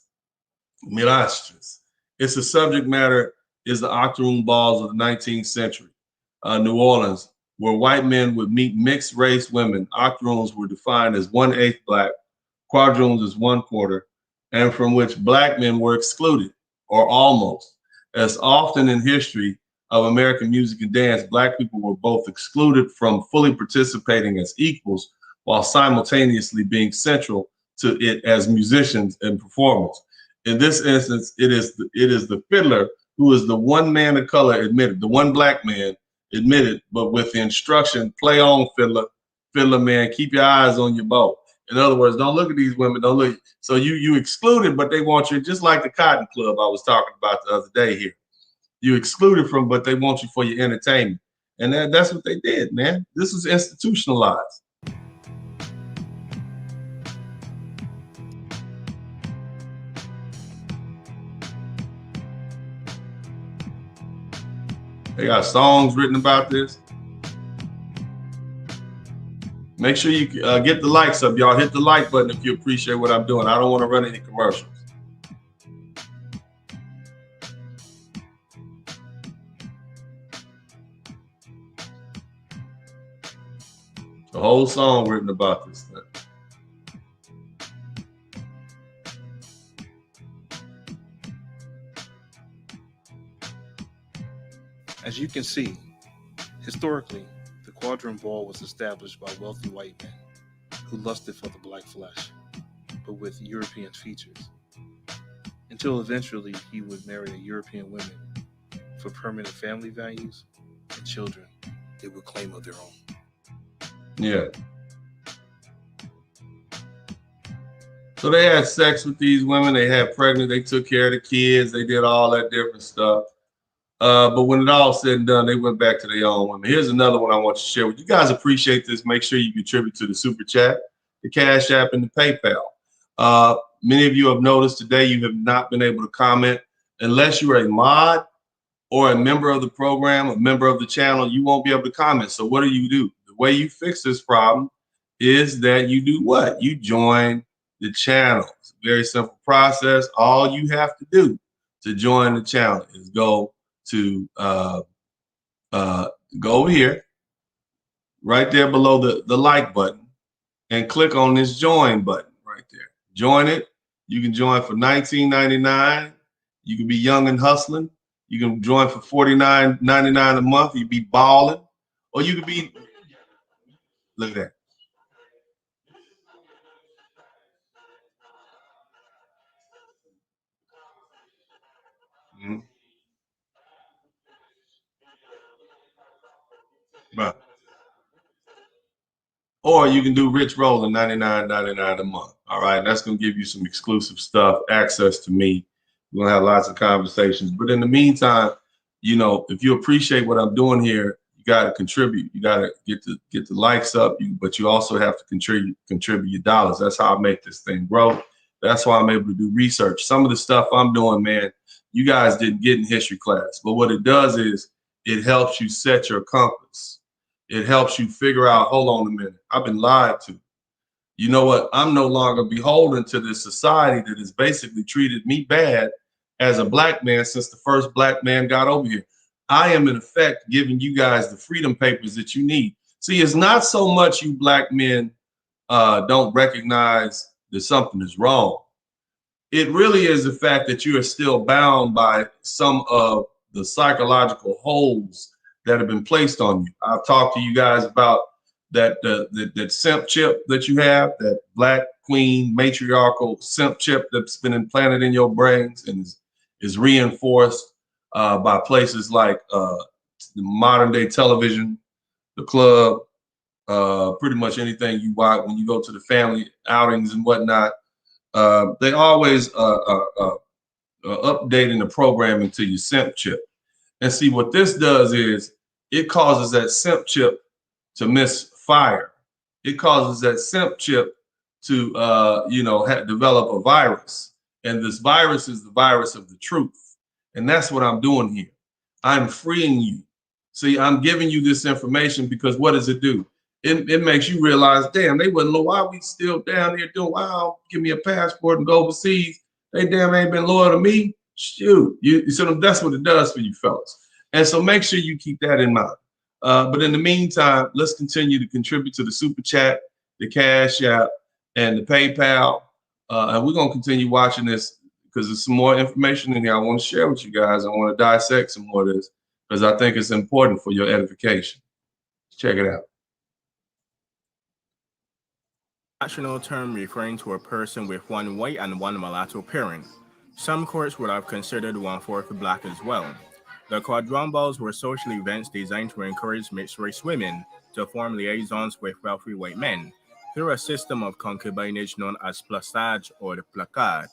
Speaker 1: Mirages. Its the subject matter is the octoroon balls of the 19th century, New Orleans, where white men would meet mixed race women. Octoroons were defined as 1/8 black, quadroons as 1/4, and from which black men were excluded, or almost. As often in history of American music and dance, black people were both excluded from fully participating as equals, while simultaneously being central to it as musicians and performers. In this instance, it is the fiddler who is the one man of color admitted, the one black man admitted, but with the instruction, play on, fiddler, fiddler man, keep your eyes on your bow. In other words, don't look at these women, don't look. So you excluded, but they want you, just like the Cotton Club I was talking about the other day here. You excluded from, but they want you for your entertainment. And that's what they did, man. This was institutionalized. They got songs written about this. Make sure you get the likes up, y'all. Hit the like button if you appreciate what I'm doing. I don't want to run any commercials. The whole song written about this thing.
Speaker 5: As you can see, historically, the quadroon ball was established by wealthy white men who lusted for the black flesh, but with European features, until eventually he would marry a European woman for permanent family values and children they would claim of their own.
Speaker 1: Yeah. So they had sex with these women. They had pregnant. They took care of the kids. They did all that different stuff. But when it all said and done, they went back to their own women. Here's another one I want to share with you. Guys appreciate this. Make sure you contribute to the Super Chat, the Cash App, and the PayPal. Many of you have noticed today you have not been able to comment unless you're a mod or a member of the program, a member of the channel, you won't be able to comment. So what do? The way you fix this problem is that you do what? You join the channel. It's a very simple process. All you have to do to join the channel is go to go over here, right there below the like button, and click on this join button right there. Join it. You can join for $19.99. You can be young and hustling. You can join for $49.99 a month. You'd be balling. Or you could be, look at that. Mhm. Right. Or you can do Rich Roll and $99.99 a month. All right. That's going to give you some exclusive stuff, access to me. We're going to have lots of conversations. But in the meantime, you know, if you appreciate what I'm doing here, you got to contribute. You got to get the likes up, but you also have to contribute your dollars. That's how I make this thing grow. That's why I'm able to do research. Some of the stuff I'm doing, man, you guys didn't get in history class. But what it does is it helps you set your compass. It helps you figure out, hold on a minute, I've been lied to. You know what? I'm no longer beholden to this society that has basically treated me bad as a black man since the first black man got over here. I am in effect giving you guys the freedom papers that you need. See, it's not so much you black men don't recognize that something is wrong. It really is the fact that you are still bound by some of the psychological holds that have been placed on you. I've talked to you guys about that simp chip that you have, that black queen matriarchal simp chip that's been implanted in your brains and is reinforced by places like the modern day television, the club, pretty much anything you watch when you go to the family outings and whatnot. They always updating the programming to your simp chip. And see, what this does is it causes that simp chip to misfire. It causes that simp chip to, develop a virus. And this virus is the virus of the truth. And that's what I'm doing here. I'm freeing you. See, I'm giving you this information because what does it do? It makes you realize, damn, they wouldn't know why we still down here doing, wow, give me a passport and go overseas. They damn ain't been loyal to me. Shoot, so that's what it does for you fellas. And so make sure you keep that in mind. But in the meantime, let's continue to contribute to the Super Chat, the Cash App, and the PayPal. And we're going to continue watching this because there's some more information in here I want to share with you guys. I want to dissect some more of this because I think it's important for your edification. Check it out.
Speaker 7: National term referring to a person with one white and one mulatto parent. Some courts would have considered one-fourth black as well. The quadrumbles were social events designed to encourage mixed-race women to form liaisons with wealthy white men through a system of concubinage known as PLACADE or the PLACADE.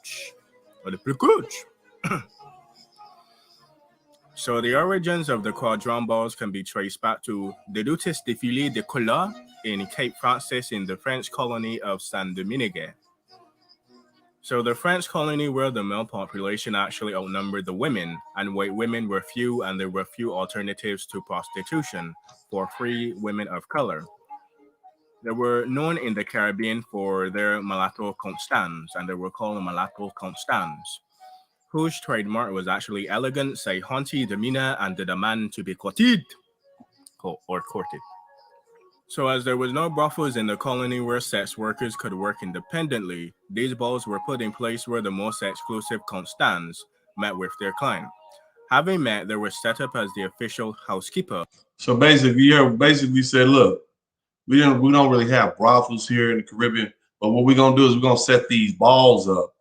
Speaker 7: So the origins of the quadrumbles can be traced back to the Dutis Défilé de Couleurs in Cape Francis in the French colony of Saint-Domingue. So the French colony where the male population actually outnumbered the women, and white women were few, and there were few alternatives to prostitution for free women of color. They were known in the Caribbean for their mulatto constants, and they were called mulatto constants, whose trademark was actually elegant, say, haughty demeanor and the demand to be courted or courted. So as there was no brothels in the colony where sex workers could work independently, these balls were put in place where the most exclusive constants met with their client. Having met, they were set up as the official housekeeper.
Speaker 1: So basically, you basically said, look, we don't really have brothels here in the Caribbean, but what we're gonna do is we're gonna set these balls up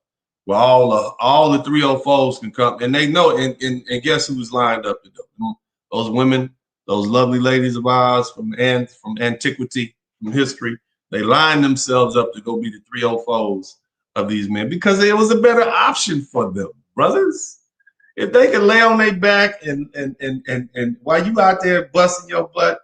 Speaker 1: where all the 304s can come, and they know, and guess who's lined up to do them? Those women. Those lovely ladies of ours from antiquity, from history, they lined themselves up to go be the 304s of these men because it was a better option for them, brothers. If they could lay on their back and while you out there busting your butt,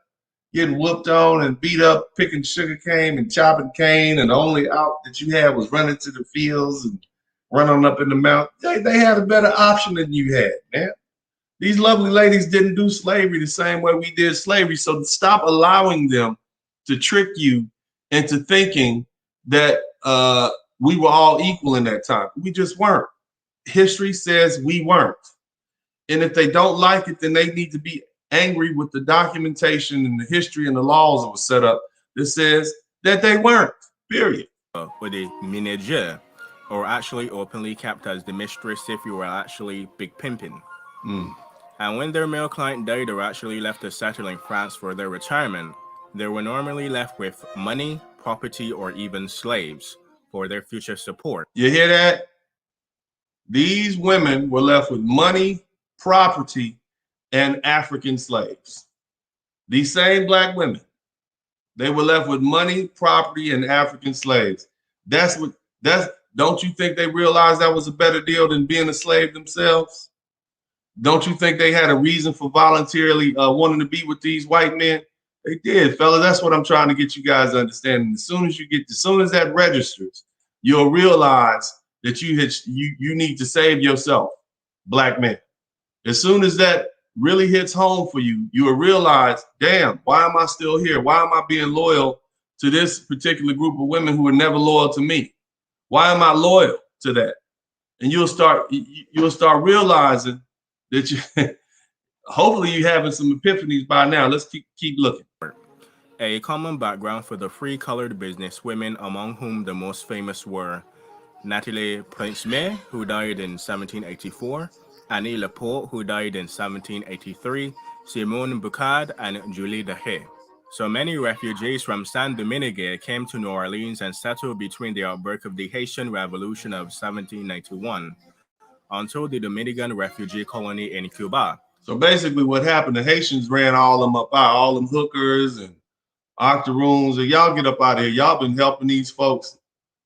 Speaker 1: getting whooped on and beat up, picking sugar cane and chopping cane, and the only out that you had was running to the fields and running up in the mountain, they had a better option than you had, man. These lovely ladies didn't do slavery the same way we did slavery. So stop allowing them to trick you into thinking that we were all equal in that time. We just weren't. History says we weren't. And if they don't like it, then they need to be angry with the documentation and the history and the laws that were set up that says that they weren't, period.
Speaker 7: With the ménagère, or actually openly kept as the mistress if you were actually big pimping. And when their male client died or actually left to settle in France for their retirement, they were normally left with money, property, or even slaves for their future support.
Speaker 1: You hear that? These women were left with money, property, and African slaves. These same black women, they were left with money, property, and African slaves. Don't you think they realized that was a better deal than being a slave themselves? Don't you think they had a reason for voluntarily wanting to be with these white men? They did, fellas. That's what I'm trying to get you guys to understand. And as soon as that registers, you'll realize that you need to save yourself, black men. As soon as that really hits home for you, you will realize, damn, why am I still here? Why am I being loyal to this particular group of women who are never loyal to me? Why am I loyal to that? And you'll start realizing that you hopefully you're having some epiphanies by now. Let's keep looking.
Speaker 7: A common background for the free colored business women, among whom the most famous were Nathalie Prince-May, who died in 1784, Annie Laporte, who died in 1783, Simone Boucard, and Julie Dahay. So many refugees from Saint-Domingue came to New Orleans and settled between the outbreak of the Haitian Revolution of 1791 until the Dominican refugee colony in Cuba.
Speaker 1: So basically what happened, the Haitians ran all them up out, all them hookers and octoroons, and y'all get up out of here. Y'all been helping these folks.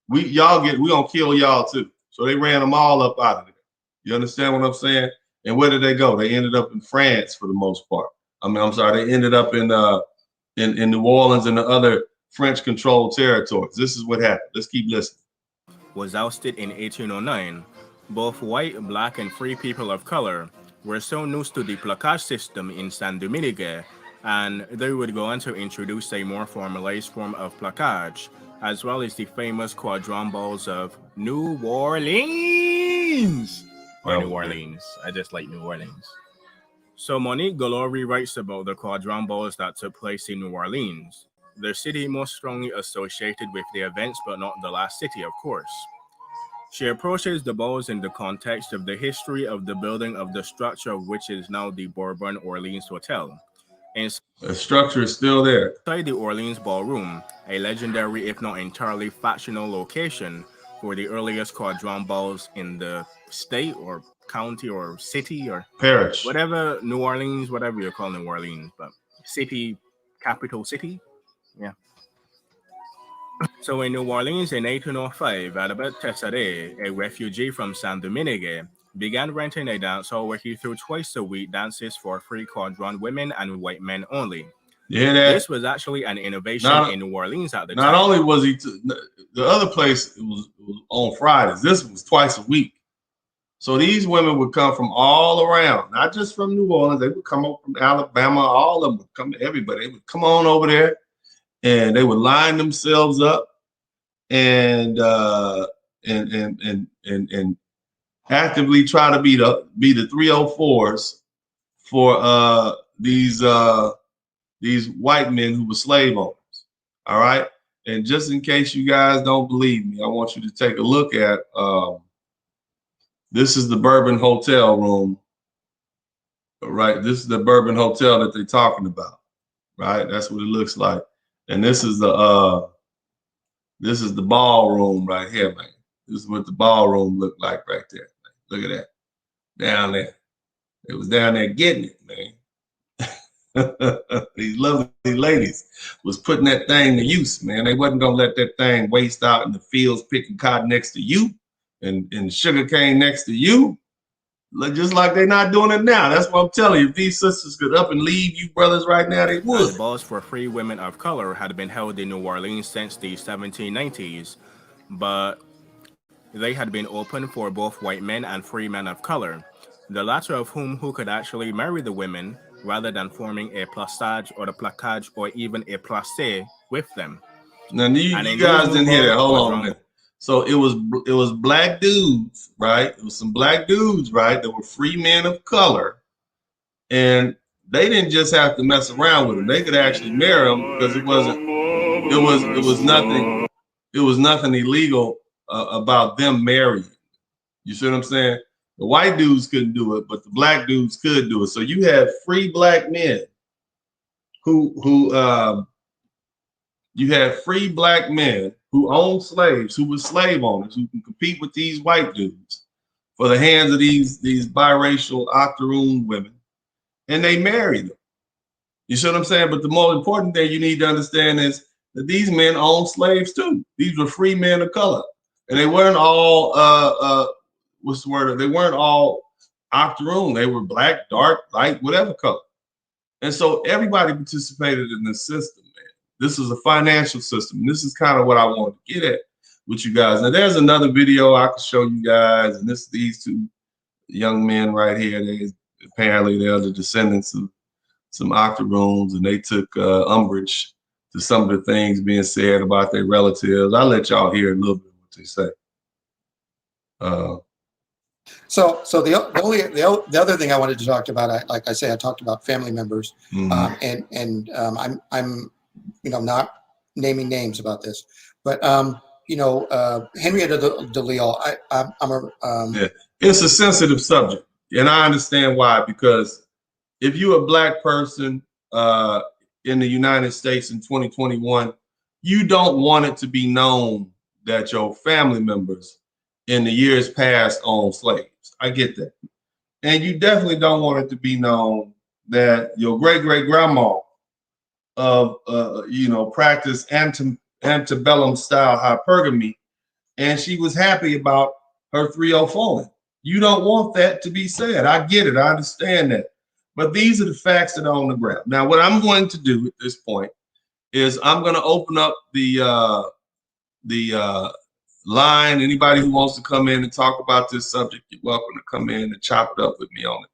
Speaker 1: We gonna kill y'all too. So they ran them all up out of there. You understand what I'm saying? And where did they go? They ended up in France for the most part. They ended up in New Orleans and the other French-controlled territories. This is what happened. Let's keep listening.
Speaker 7: Was ousted in 1809. Both white, black, and free people of color were so used to the placage system in Saint-Domingue, and they would go on to introduce a more formalized form of placage, as well as the famous quadrante balls of New Orleans. New Orleans. I just like New Orleans. So Monique Galori writes about the quadrante balls that took place in New Orleans, the city most strongly associated with the events, but not the last city, of course. She approaches the balls in the context of the history of the building of the structure of which is now the Bourbon Orleans Hotel.
Speaker 1: The structure is still there.
Speaker 7: Inside the Orleans Ballroom, a legendary, if not entirely factional location for the earliest quadrante balls in the state or county or city or
Speaker 1: parish,
Speaker 7: whatever, New Orleans, whatever you call New Orleans, but city, capital city, yeah. So in New Orleans in 1805, Albert Tesseret, a refugee from Saint-Domingue, began renting a dance hall where he threw twice a week dances for free quadrante women and white men only.
Speaker 1: Yeah,
Speaker 7: this was actually an innovation in New Orleans at the time.
Speaker 1: Not only was the other place it was on Fridays. This was twice a week. So these women would come from all around, not just from New Orleans. They would come up from Alabama. All of them would come. Everybody, they would come on over there, and they would line themselves up and actively try to be the 304s for these white men who were slave owners. All right. And just in case you guys don't believe me, I want you to take a look at this is the Bourbon Hotel room. Right. This is the Bourbon Hotel that they're talking about. Right. That's what it looks like. And this is the ballroom right here, man. This is what the ballroom looked like right there. Look at that. Down there. It was down there getting it, man. These lovely ladies was putting that thing to use, man. They wasn't gonna let that thing waste out in the fields picking cotton next to you and sugar cane next to you. Just like they're not doing it now. That's what I'm telling you. If these sisters could up and leave you brothers right now, they would.
Speaker 7: The balls for free women of color had been held in New Orleans since the 1790s, but they had been open for both white men and free men of color. the latter of who could actually marry the women rather than forming a plaçage or a placage or even a placé with them.
Speaker 1: Now
Speaker 7: And
Speaker 1: you
Speaker 7: in those
Speaker 1: guys didn't hear that. Hold on a
Speaker 7: quadrum-
Speaker 1: minute. So it was black dudes, right? It was some black dudes, right? That were free men of color, and they didn't just have to mess around with them. They could actually marry them because it was nothing illegal about them marrying. You see what I'm saying? The white dudes couldn't do it, but the black dudes could do it. So you had free black men you had free black men who owned slaves, who were slave owners, who can compete with these white dudes for the hands of these biracial octoroon women, and they married them. You see what I'm saying? But the more important thing you need to understand is that these men owned slaves too. These were free men of color, and they weren't all what's the word? They weren't all octoroon. They were black, dark, light, whatever color. And so everybody participated in this system, man. This is a financial system. This is kind of what I want to get at with you guys. Now, there's another video I can show you guys, and these two young men right here. Apparently they're the descendants of some octoroons, and they took umbrage to some of the things being said about their relatives. I'll let y'all hear a little bit of what they say.
Speaker 8: So the other thing I wanted to talk about, like I say, I talked about family members,
Speaker 1: Mm-hmm.
Speaker 8: I'm not naming names about this, but Henrietta DeLille,
Speaker 1: Yeah, it's a sensitive subject, and I understand why. Because if you're a black person in the United States in 2021, you don't want it to be known that your family members in the years past owned slaves. I get that. And you definitely don't want it to be known that your great-great-grandma practiced antebellum style hypergamy, and she was happy about her 304. You don't want that to be said. I get it. I understand that. But these are the facts that are on the ground. Now, what I'm going to do at this point is I'm going to open up the line. Anybody who wants to come in and talk about this subject, you're welcome to come in and chop it up with me on it.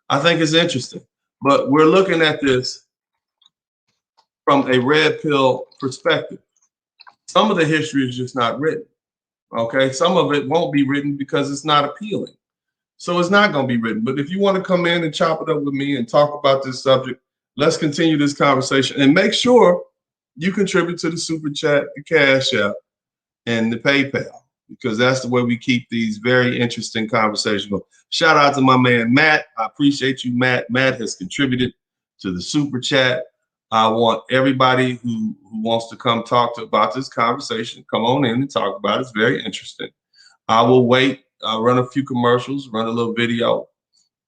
Speaker 1: I think it's interesting, but we're looking at this from a red pill perspective. Some of the history is just not written. Okay, some of it won't be written because it's not appealing. So it's not going to be written. But if you want to come in and chop it up with me and talk about this subject, let's continue this conversation, and make sure you contribute to the super chat, the Cash App, and the PayPal, because that's the way we keep these very interesting conversations going. Shout out to my man Matt. I appreciate you, Matt. Matt has contributed to the super chat. I want everybody who wants to come talk about this conversation, come on in and talk about it. It's very interesting. I will wait, run a few commercials, run a little video,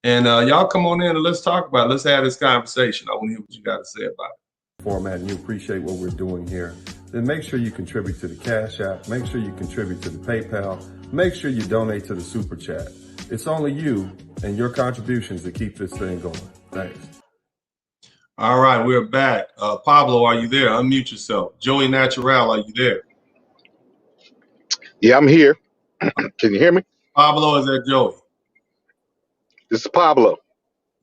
Speaker 1: and y'all come on in and let's talk about it. Let's have this conversation. I want to hear what you got to say about it.
Speaker 3: Format, and you appreciate what we're doing here, then make sure you contribute to the Cash App, make sure you contribute to the PayPal, make sure you donate to the Super Chat. It's only you and your contributions that keep this thing going. Thanks.
Speaker 1: All right, we're back. Pablo, are you there? Unmute yourself. Joey Natural, are you there?
Speaker 9: Yeah, I'm here. Can you hear me?
Speaker 1: Pablo, is that Joey?
Speaker 9: This is Pablo.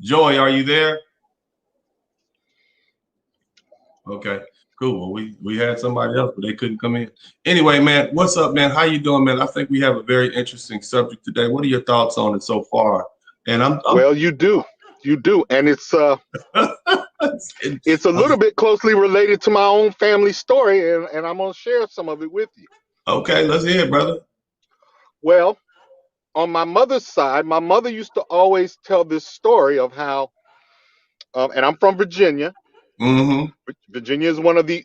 Speaker 1: Joey, are you there? Okay, cool. Well, we had somebody else, but they couldn't come in. Anyway, man, what's up, man? How you doing, man? I think we have a very interesting subject today. What are your thoughts on it so far? And
Speaker 9: Well, you do, and it's it's a little bit closely related to my own family story, and I'm gonna share some of it with you.
Speaker 1: Okay, let's hear it, brother.
Speaker 9: Well, on my mother's side, my mother used to always tell this story of how, and I'm from Virginia.
Speaker 1: Mm-hmm.
Speaker 9: Virginia is one of the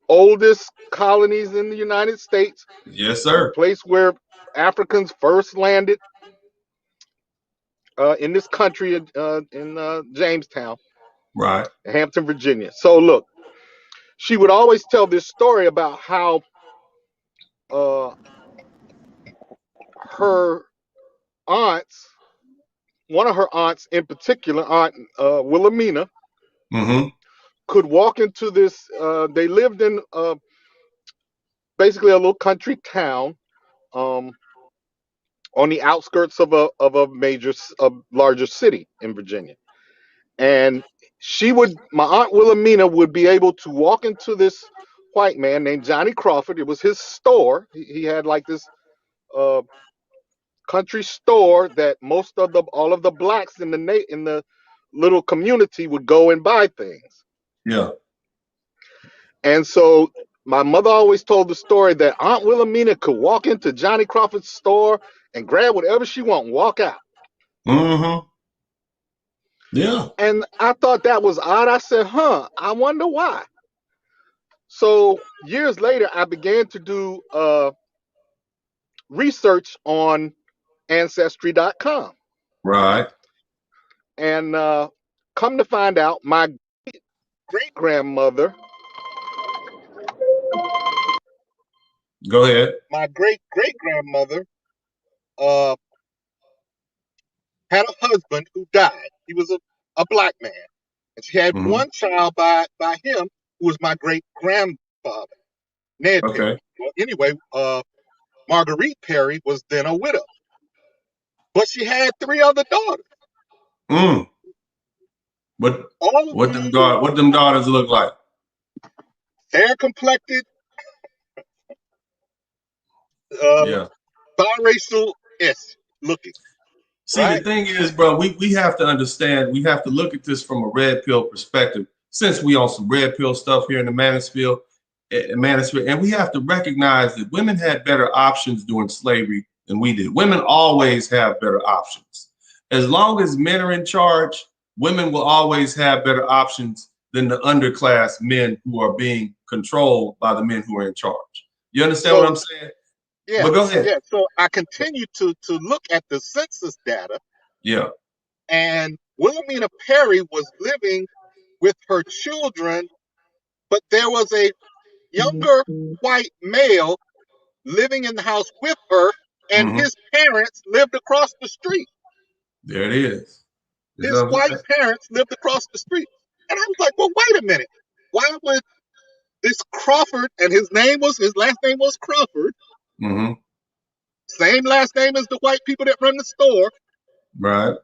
Speaker 9: oldest colonies in the United States.
Speaker 1: Yes, sir.
Speaker 9: A place where Africans first landed in this country in Jamestown,
Speaker 1: Right.
Speaker 9: Hampton, Virginia. So look, she would always tell this story about how her aunts, one of her aunts in particular, Aunt Wilhelmina,
Speaker 1: Mm-hmm.
Speaker 9: could walk into this. They lived in basically a little country town on the outskirts of a larger city in Virginia. And my Aunt Wilhelmina would be able to walk into this white man named Johnny Crawford. It was his store. He had like this country store that all of the blacks in the little community would go and buy things.
Speaker 1: Yeah.
Speaker 9: And so my mother always told the story that Aunt Wilhelmina could walk into Johnny Crawford's store and grab whatever she want and walk out.
Speaker 1: Mm-hmm. Yeah.
Speaker 9: And I thought that was odd. I said, I wonder why. So years later, I began to do research on Ancestry.com.
Speaker 1: Right.
Speaker 9: And come to find out, my great-grandmother.
Speaker 1: Go ahead.
Speaker 9: My great-great-grandmother had a husband who died. He was a black man. And she had one child by him, who was my great-grandfather, Ned Perry. Well, anyway, Marguerite Perry was then a widow. But she had 3 other daughters.
Speaker 1: What them daughters look like?
Speaker 9: Fair complected, biracial-esque looking.
Speaker 1: See, right? The thing is, bro, we have to understand, we have to look at this from a red pill perspective, since we on some red pill stuff here in the manosphere, and we have to recognize that women had better options during slavery than we did. Women always have better options. As long as men are in charge, women will always have better options than the underclass men who are being controlled by the men who are in charge. You understand what I'm saying?
Speaker 9: Yeah,
Speaker 1: but go ahead.
Speaker 9: Yeah. So I continue to look at the census data.
Speaker 1: Yeah.
Speaker 9: And Wilhelmina Perry was living with her children, but there was a younger white male living in the house with her, and his parents lived across the street.
Speaker 1: There it is.
Speaker 9: His white parents lived across the street. And I was like, well, wait a minute. Why would this Crawford, and his last name was Crawford, same last name as the white people that run the store.
Speaker 1: Right.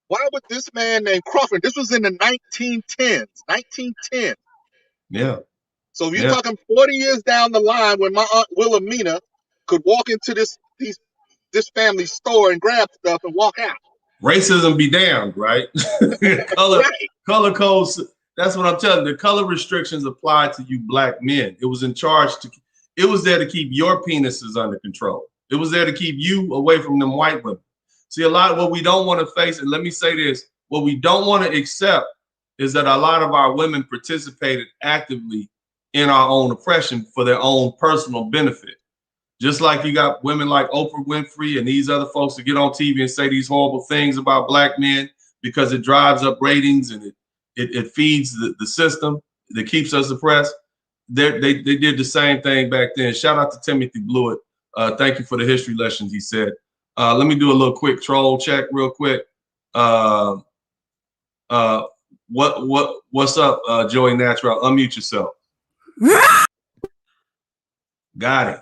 Speaker 9: Why would this man named Crawford, this was in the 1910.
Speaker 1: Yeah.
Speaker 9: So you're talking 40 years down the line when my Aunt Wilhelmina could walk into this family store and grab stuff and walk out.
Speaker 1: Racism be damned, right? Color codes. That's what I'm telling you. The color restrictions applied to you black men. It was in charge it was there to keep your penises under control. It was there to keep you away from them white women. See, a lot of what we don't want to face, and let me say this, what we don't want to accept is that a lot of our women participated actively in our own oppression for their own personal benefit. Just like you got women like Oprah Winfrey and these other folks that get on TV and say these horrible things about black men because it drives up ratings and it feeds the system that keeps us oppressed. They did the same thing back then. Shout out to Timothy Blewett. Thank you for the history lessons, he said. Let me do a little quick troll check real quick. What's up, Joey Natural? Unmute yourself. Got it.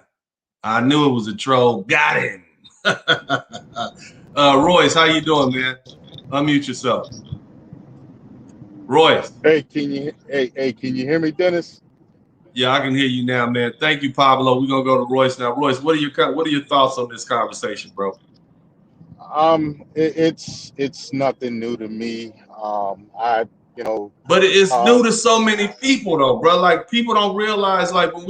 Speaker 1: I knew it was a troll. Got him. Royce, how you doing, man? Unmute yourself. Royce.
Speaker 10: Hey, can you hear me, Dennis?
Speaker 1: Yeah, I can hear you now, man. Thank you, Pablo. We're gonna go to Royce now. Royce, what are your thoughts on this conversation, bro?
Speaker 10: It's nothing new to me.
Speaker 1: But it's new to so many people, though, bro. Like, people don't realize, like, when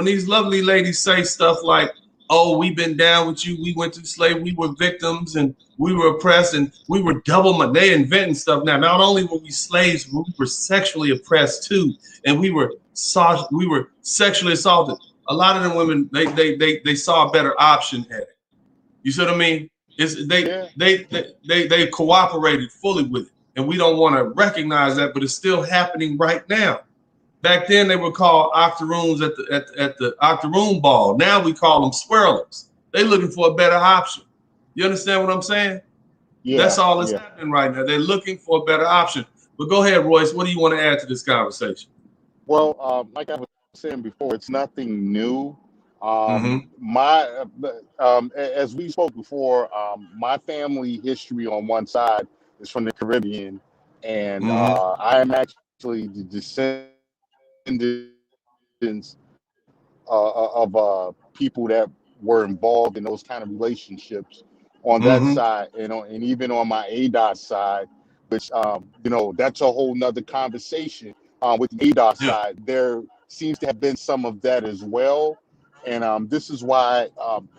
Speaker 1: these lovely ladies say stuff like, "Oh, we've been down with you. We went through slavery. We were victims, and we were oppressed, and we were they inventing stuff now. Not only were we slaves, we were sexually oppressed too, and we were sexually assaulted. A lot of them women, they saw a better option at it. You see what I mean? They cooperated fully with it, and we don't want to recognize that, but it's still happening right now. Back then, they were called octoroons at the octoroon ball. Now we call them swirlers. They're looking for a better option. You understand what I'm saying? Yeah, that's all that's happening right now. They're looking for a better option. But go ahead, Royce. What do you want to add to this conversation?
Speaker 10: Well, like I was saying before, it's nothing new. As we spoke before, my family history on one side is from the Caribbean, and I am actually the descendants of people that were involved in those kind of relationships on that side, and even on my ADOS side, which that's a whole nother conversation. With the ADOS side, there seems to have been some of that as well, and this is why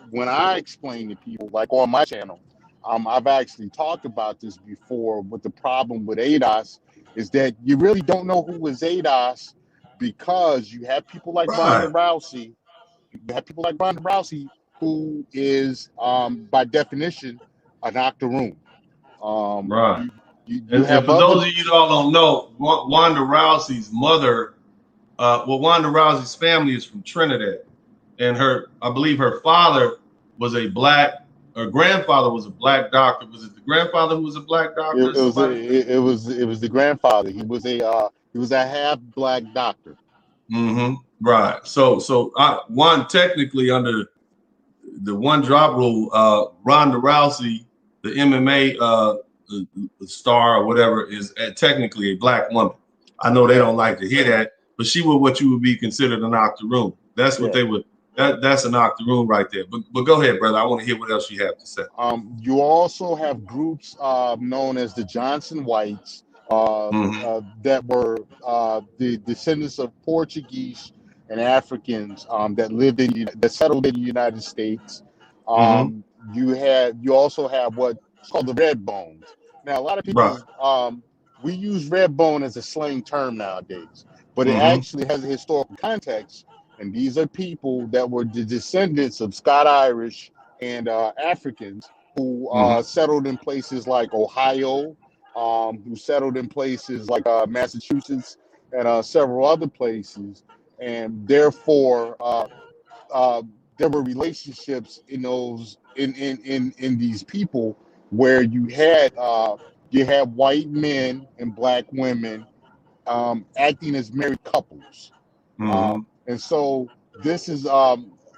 Speaker 10: when I explain to people, like on my channel, I've actually talked about this before. With the problem with ADOS is that you really don't know who is ADOS, because you have people like Ronda Rousey. You have people like Ronda Rousey, who is, by definition, an octoroon. You
Speaker 1: And
Speaker 10: have
Speaker 1: for those of you that all don't know, Wanda Rousey's mother, Wanda Rousey's family is from Trinidad, and I believe her father was her grandfather was a black doctor. Was it the grandfather who was a black doctor?
Speaker 10: It was the grandfather. He was a half black doctor.
Speaker 1: Right. So technically under the one drop rule, Ronda Rousey, the MMA the star or whatever, is technically a black woman. I know they don't like to hear that, but she was what you would be considered an octoroon. That's what they would. That's an octoroon right there. But go ahead, brother. I want to hear what else you have to say.
Speaker 10: You also have groups known as the Johnson Whites that were the descendants of Portuguese and Africans that settled in the United States. You also have what's called the red bones. Now, a lot of people we use red bone as a slang term nowadays, but it actually has a historical context. And these are people that were the descendants of Scotch-Irish and Africans who settled in places like Ohio, who settled in places like Massachusetts and several other places. And therefore, there were relationships in these people where you had white men and black women acting as married couples. And so this is,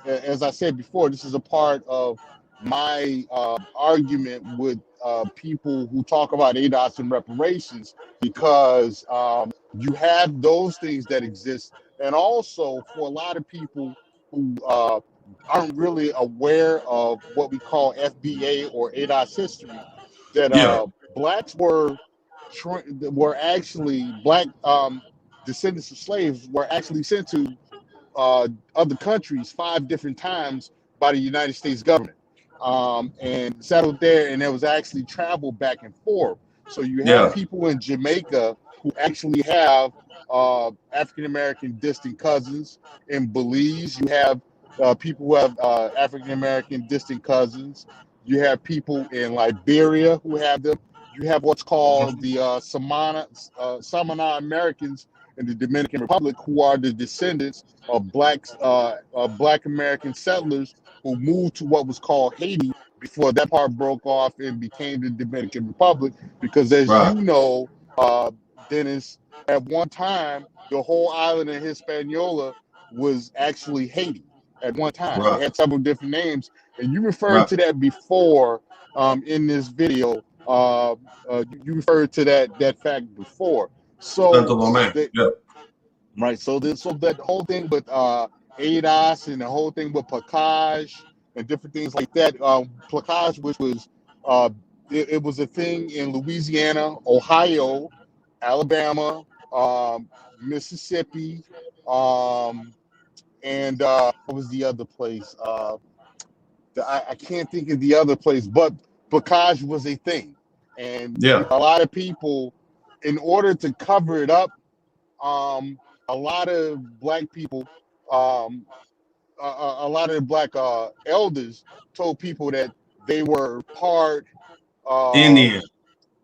Speaker 10: as I said before, this is a part of my argument with people who talk about ADOS and reparations, because you have those things that exist. And also for a lot of people who aren't really aware of what we call FBA or ADOS history, that blacks were actually descendants of slaves were actually sent to other countries 5 different times by the United States government, and settled there, and there was actually travel back and forth. So you have people in Jamaica who actually have African American distant cousins. In Belize, you have people who have African American distant cousins. You have people in Liberia who have them. You have what's called the Samana Americans in the Dominican Republic, who are the descendants of black American settlers who moved to what was called Haiti before that part broke off and became the Dominican Republic. Because as you know, Dennis, at one time, the whole island of Hispaniola was actually Haiti at one time. It had several different names. And you referred to that before in this video. You referred to that fact before. So right. So that whole thing with ADOS and the whole thing with PLACADE and different things like that. PLACADE, which was it was a thing in Louisiana, Ohio, Alabama, Mississippi, and what was the other place? I can't think of the other place, but PLACADE was a thing. And a lot of people, in order to cover it up, a lot of black people, a lot of the black elders told people that they were part
Speaker 1: Indian,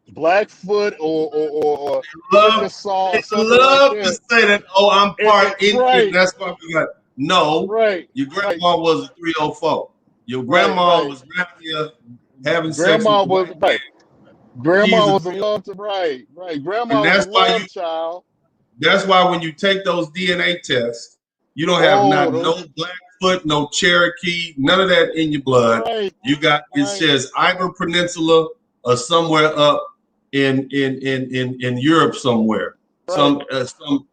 Speaker 10: Blackfoot or
Speaker 1: Chickasaw. They love to say that. Oh, I'm part Indian. That's why we got Your grandma was a 304. Your grandma was around here having sex with
Speaker 10: Grandma was a love to Grandma was a love child.
Speaker 1: That's why when you take those DNA tests, you don't have no Blackfoot Blackfoot, no Cherokee, none of that in your blood.
Speaker 10: Right.
Speaker 1: You got, it says Iber Peninsula or somewhere up in Europe somewhere. Some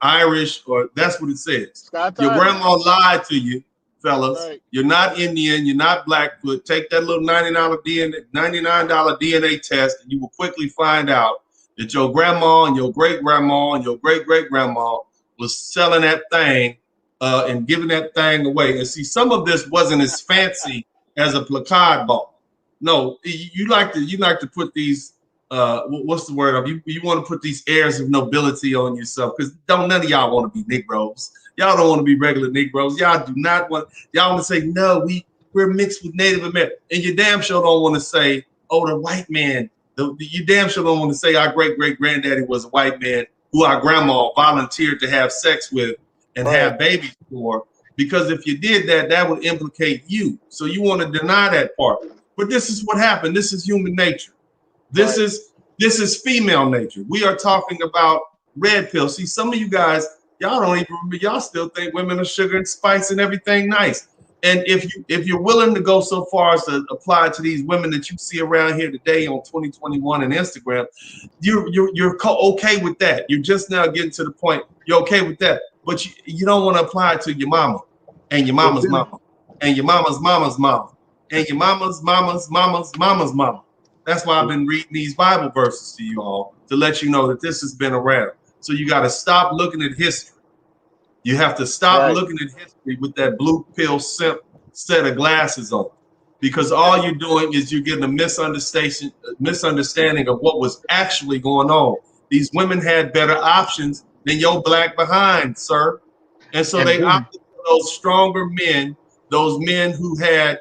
Speaker 1: Irish, or that's what it says. Your grandma lied to you, fellas.
Speaker 10: Right.
Speaker 1: You're not Indian, you're not Blackfoot. Take that little $99 DNA test, and you will quickly find out that your grandma and your great grandma and your great great grandma was selling that thing and giving that thing away. And see, some of this wasn't as fancy as a PLACADE ball. No, you like to put these what's the word of you want to put these airs of nobility on yourself, because none of y'all want to be Negroes. Y'all don't want to be regular Negroes. Y'all do not want. Y'all want to say no. We're mixed with Native American, and you damn sure don't want to say, oh, the white man. You damn sure don't want to say our great great granddaddy was a white man who our grandma volunteered to have sex with and have babies for. Because if you did that, that would implicate you. So you want to deny that part. But this is what happened. This is human nature. This is female nature. We are talking about red pill. See, some of you guys, y'all don't even remember. Y'all still think women are sugar and spice and everything nice. And if you're willing to go so far as to apply to these women that you see around here today on 2021 and Instagram, you're okay with that. You're just now getting to the point you're okay with that, but you don't want to apply it to your mama and your mama's mama and your mama's mama's mama and your mama's mama's mama's mama's mama. That's why I've been reading these Bible verses to you all, to let you know that this has been around. So you got to stop looking at history. You have to stop looking at history with that blue pill set of glasses on, because all you're doing is you're getting a misunderstanding of what was actually going on. These women had better options than your black behind, sir. And so they opted for those stronger men, those men who had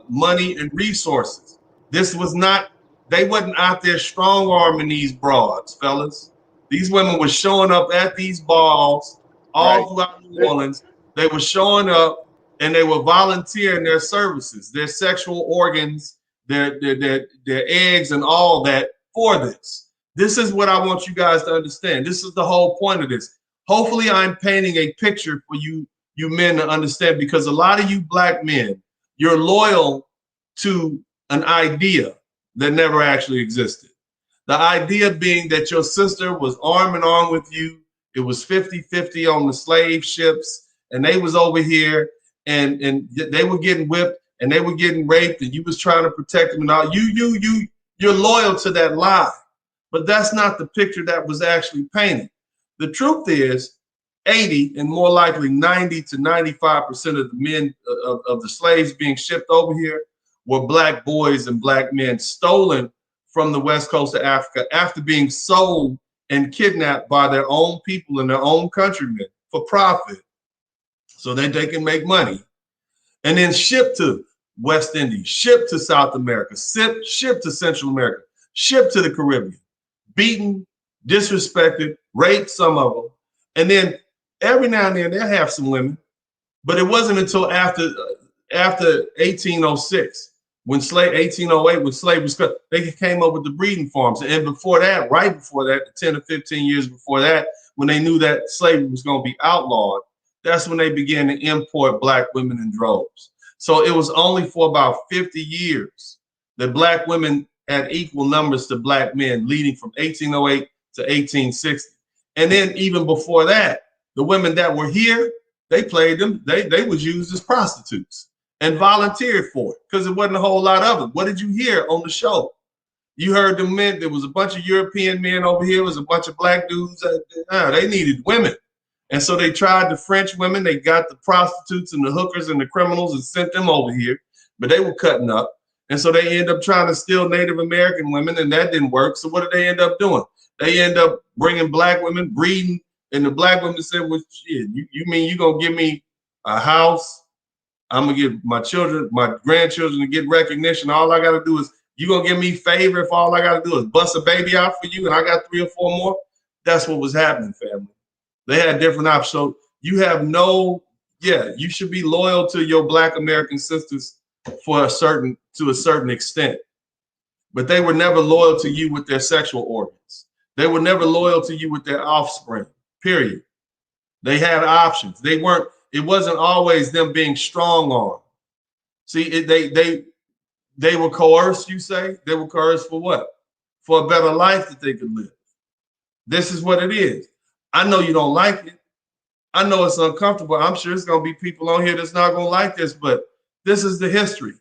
Speaker 1: money and resources. This was not, they wasn't out there strong arming these broads, fellas. These women were showing up at these balls all throughout New Orleans. They were showing up and they were volunteering their services, their sexual organs, their eggs and all that for this. This is what I want you guys to understand. This is the whole point of this. Hopefully I'm painting a picture for you men to understand, because a lot of you black men, you're loyal to an idea that never actually existed. The idea being that your sister was arm in arm with you. It was 50-50 on the slave ships, and they was over here, and they were getting whipped, and they were getting raped, and you was trying to protect them and all. You're loyal to that lie, but that's not the picture that was actually painted. The truth is, 80 and more likely 90 to 95% of the men of the slaves being shipped over here were black boys and black men stolen from the west coast of Africa after being sold and kidnapped by their own people and their own countrymen for profit, so that they can make money, and then shipped to West Indies, shipped to South America, shipped to Central America, shipped to the Caribbean, beaten, disrespected, raped some of them, and then every now and then they'll have some women, but it wasn't until after 1806. When 1808, when slavery was cut, they came up with the breeding farms. And before that, right before that, 10 or 15 years before that, when they knew that slavery was going to be outlawed, that's when they began to import black women in droves. So it was only for about 50 years that black women had equal numbers to black men, leading from 1808 to 1860. And then even before that, the women that were here, they played them, they was used as prostitutes and volunteered for it, because it wasn't a whole lot of it. What did you hear on the show? You heard the men, there was a bunch of European men over here, was a bunch of black dudes. They needed women. And so they tried the French women. They got the prostitutes and the hookers and the criminals and sent them over here, but they were cutting up. And so they end up trying to steal Native American women, and that didn't work. So what did they end up doing? They end up bringing black women, breeding, and the black women said, well, shit, you mean you're going to give me a house? I'm gonna give my children, my grandchildren to get recognition. All I gotta do is, you gonna give me favor if all I gotta do is bust a baby out for you and I got 3 or 4 more? That's what was happening, family. They had different options. So you have you should be loyal to your black American sisters to a certain extent. But they were never loyal to you with their sexual organs. They were never loyal to you with their offspring, period. They had options. They weren't. It wasn't always them being strong armed. See, they were coerced, you say? They were coerced for what? For a better life that they could live. This is what it is. I know you don't like it. I know it's uncomfortable. I'm sure there's going to be people on here that's not going to like this, but this is the history.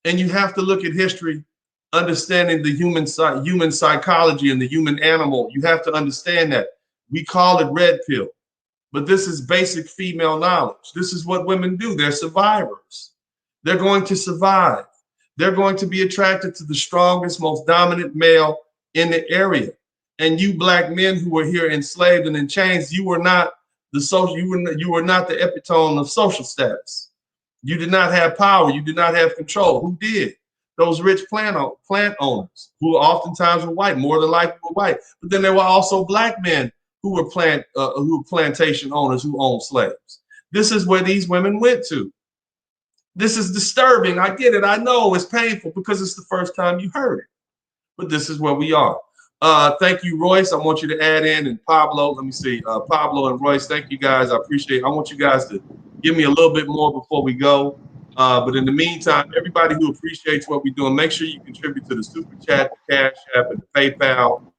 Speaker 1: And you have to look at history understanding the human psychology and the human animal. You have to understand that. We call it red pill, but this is basic female knowledge. This is what women do. They're survivors. They're going to survive. They're going to be attracted to the strongest, most dominant male in the area. And you black men who were here enslaved and in chains, you were not the social, you were not the epitome of social status. You did not have power. You did not have control. Who did? Those rich plant owners who oftentimes were white, more than likely were white. But then there were also black men who were plantation owners who owned slaves. This is where these women went to. This is disturbing. I get it. I know it's painful because it's the first time you heard it. But this is where we are. Thank you, Royce. I want you to add in, and Pablo. Let me see. Pablo and Royce, thank you guys. I appreciate it. I want you guys to give me a little bit more before we go. But in the meantime, everybody who appreciates what we're doing, make sure you contribute to the Super Chat, the Cash App, and the PayPal.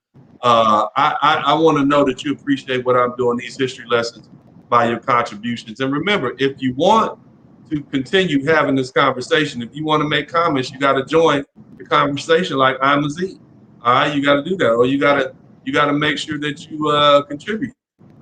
Speaker 1: I want to know that you appreciate what I'm doing, these history lessons, by your contributions. And remember, if you want to continue having this conversation, if you want to make comments, you got to join the conversation like I'm a Z. All right, you got to do that, or you got to make sure that you contribute,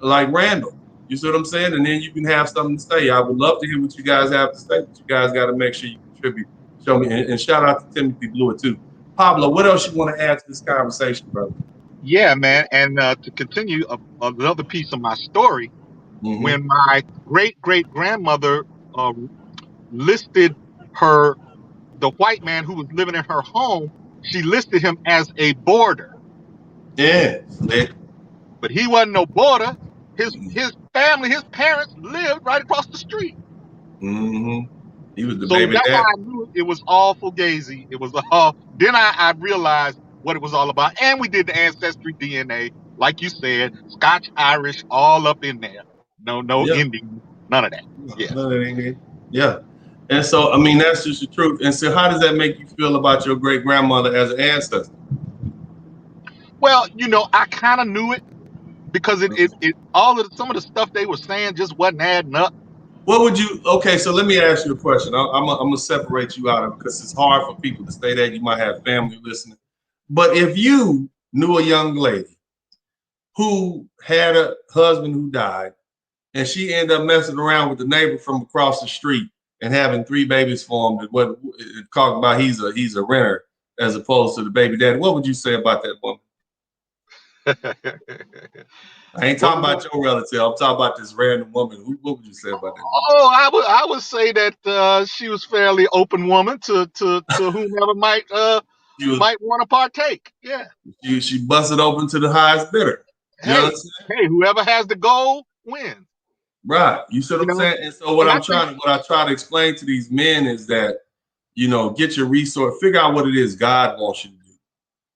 Speaker 1: like Randall. You see what I'm saying? And then you can have something to say. I would love to hear what you guys have to say, but you guys got to make sure you contribute. Show me, and shout out to Timothy Blewett too. Pablo, what else you want to add to this conversation, brother?
Speaker 9: Yeah, man. And to continue another piece of my story, when my great-great-grandmother listed the white man who was living in her home, she listed him as a boarder.
Speaker 1: Yeah.
Speaker 9: But he wasn't no boarder. His family, his parents lived right across the street.
Speaker 1: He was the
Speaker 9: so
Speaker 1: baby
Speaker 9: that's
Speaker 1: dad.
Speaker 9: how I knew it was all fugazi. It was all. Then I realized what it was all about. And we did the ancestry DNA, like you said, Scotch, Irish, all up in there. No Indian, none of that. Yeah.
Speaker 1: None of that. Yeah. And so, I mean, that's just the truth. And so how does that make you feel about your great grandmother as an ancestor?
Speaker 9: Well, I kind of knew it because some of the stuff they were saying just wasn't adding up.
Speaker 1: What would you, okay, so let me ask you a question. I'm gonna separate you out of it because it's hard for people to say that. You might have family listening. But if you knew a young lady who had a husband who died, and she ended up messing around with the neighbor from across the street and having 3 babies for him, what talking about he's a renter as opposed to the baby daddy, what would you say about that woman? I ain't talking about your relative. I'm talking about this random woman. What would you say about that?
Speaker 9: Oh, I would say that she was fairly open woman to whomever might want to partake. Yeah.
Speaker 1: She busted open to the highest bidder.
Speaker 9: Hey, whoever has the goal wins.
Speaker 1: Right. You see what I'm saying? And so what I try to explain to these men is that, get your resource, figure out what it is God wants you to do.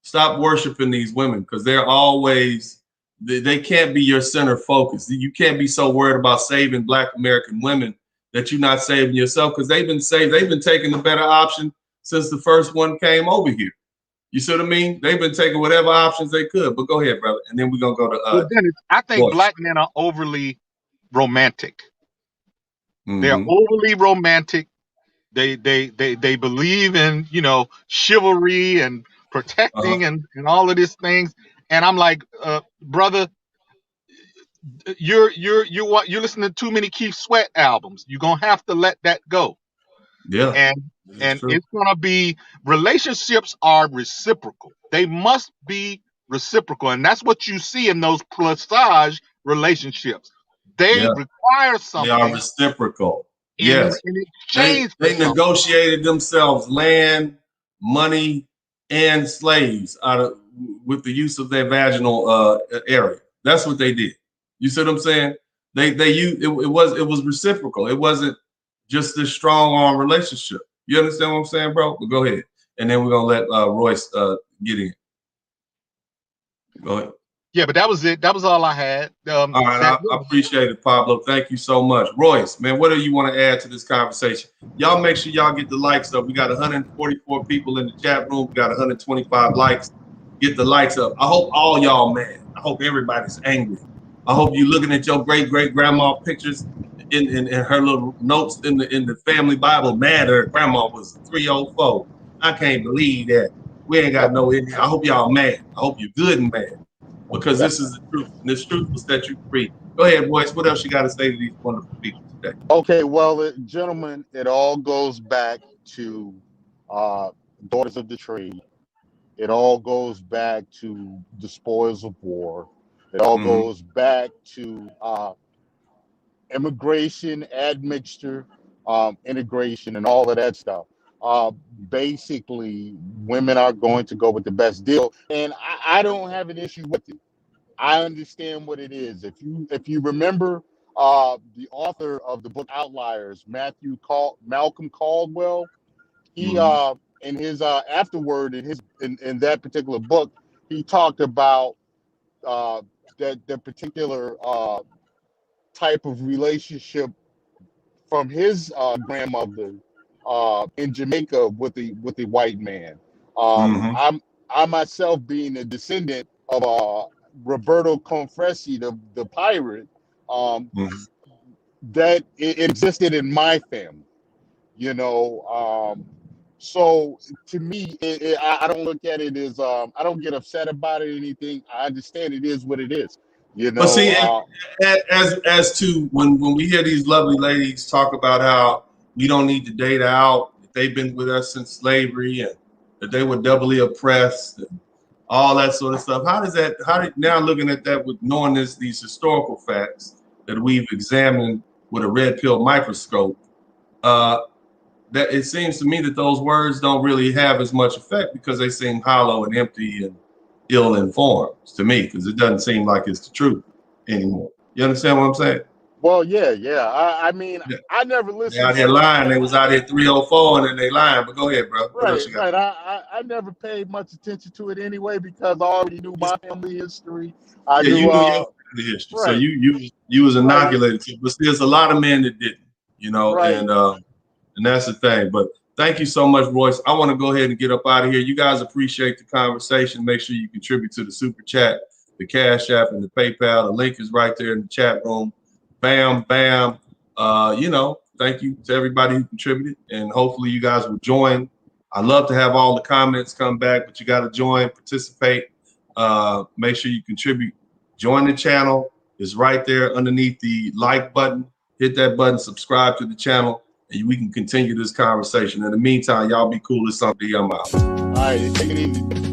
Speaker 1: Stop worshiping these women because they're always, they can't be your center focus. You can't be so worried about saving Black American women that you're not saving yourself because they've been saved. They've been taking the better option since the first one came over here. You see what I mean? They've been taking whatever options they could. But go ahead, brother. And then we're going to go to
Speaker 9: I think Black men are overly romantic. They're overly romantic. They believe in, chivalry and protecting and all of these things. And I'm like, brother, you're listening to too many Keith Sweat albums. You're gonna have to let that go.
Speaker 1: Yeah.
Speaker 9: And it's gonna be, relationships are reciprocal. They must be reciprocal. And that's what you see in those plus-size relationships. They require something.
Speaker 1: They are reciprocal. Yes.
Speaker 9: In exchange,
Speaker 1: they negotiated themselves land, money, and slaves with the use of their vaginal area. That's what they did. You see what I'm saying? They used it was reciprocal. It wasn't just this strong arm relationship. You understand what I'm saying, bro? But go ahead, and then we're gonna let Royce get in. Go ahead.
Speaker 9: Yeah, but that was it. That was all I had.
Speaker 1: All right, I appreciate it, Pablo. Thank you so much. Royce, man, what do you want to add to this conversation? Y'all make sure y'all get the likes up. We got 144 people in the chat room. We got 125 likes. Get the likes up. I hope all y'all mad. I hope everybody's angry. I hope you looking at your great-great-grandma pictures in her little notes in the family Bible, mad her grandma was 304. I can't believe that. We ain't got no in here. I hope y'all mad. I hope you're good and mad, because this is the truth. And this truth will set you free. Go ahead, Royce. What else you got to say to these wonderful people today?
Speaker 10: Okay, well, gentlemen, it all goes back to Daughters of the Trade. It all goes back to the spoils of war. It all goes back to immigration, admixture, integration, and all of that stuff. Basically, women are going to go with the best deal, and I don't have an issue with it. I understand what it is. If you remember the author of the book Outliers, Malcolm Caldwell, he in his afterword in that particular book, he talked about that particular type of relationship from his grandmother in Jamaica with the white man. I myself, being a descendant of Roberto Confressi, the pirate, that it existed in my family, you know. So to me, I don't look at it as I don't get upset about it or anything. I understand it is what it is, you know.
Speaker 1: But see, as to when we hear these lovely ladies talk about how we don't need to date out, they've been with us since slavery, and that they were doubly oppressed, and all that sort of stuff. How did now, looking at that with knowing these historical facts that we've examined with a red pill microscope, that it seems to me that those words don't really have as much effect, because they seem hollow and empty and ill-informed to me, because it doesn't seem like it's the truth anymore. You understand what I'm saying?
Speaker 10: Well, yeah. I mean, yeah. I never listened.
Speaker 1: They out here lying. They was out here 304 and then they lying. But go ahead, bro.
Speaker 10: Right. I never paid much attention to it anyway, because I already knew my family history.
Speaker 1: You knew your family history, right. So you was inoculated. Right. But there's a lot of men that didn't, you know, right. And that's the thing. But thank you so much, Royce. I want to go ahead and get up out of here. You guys appreciate the conversation. Make sure you contribute to the Super Chat, the Cash App, and the PayPal. The link is right there in the chat room. Bam, bam. You know, thank you to everybody who contributed, and hopefully you guys will join. I love to have all the comments come back, but you got to join, participate. Make sure you contribute. Join the channel. It's right there underneath the like button. Hit that button, subscribe to the channel, and we can continue this conversation. In the meantime, y'all be cool. It's something. I'm out.
Speaker 10: All right, take it easy.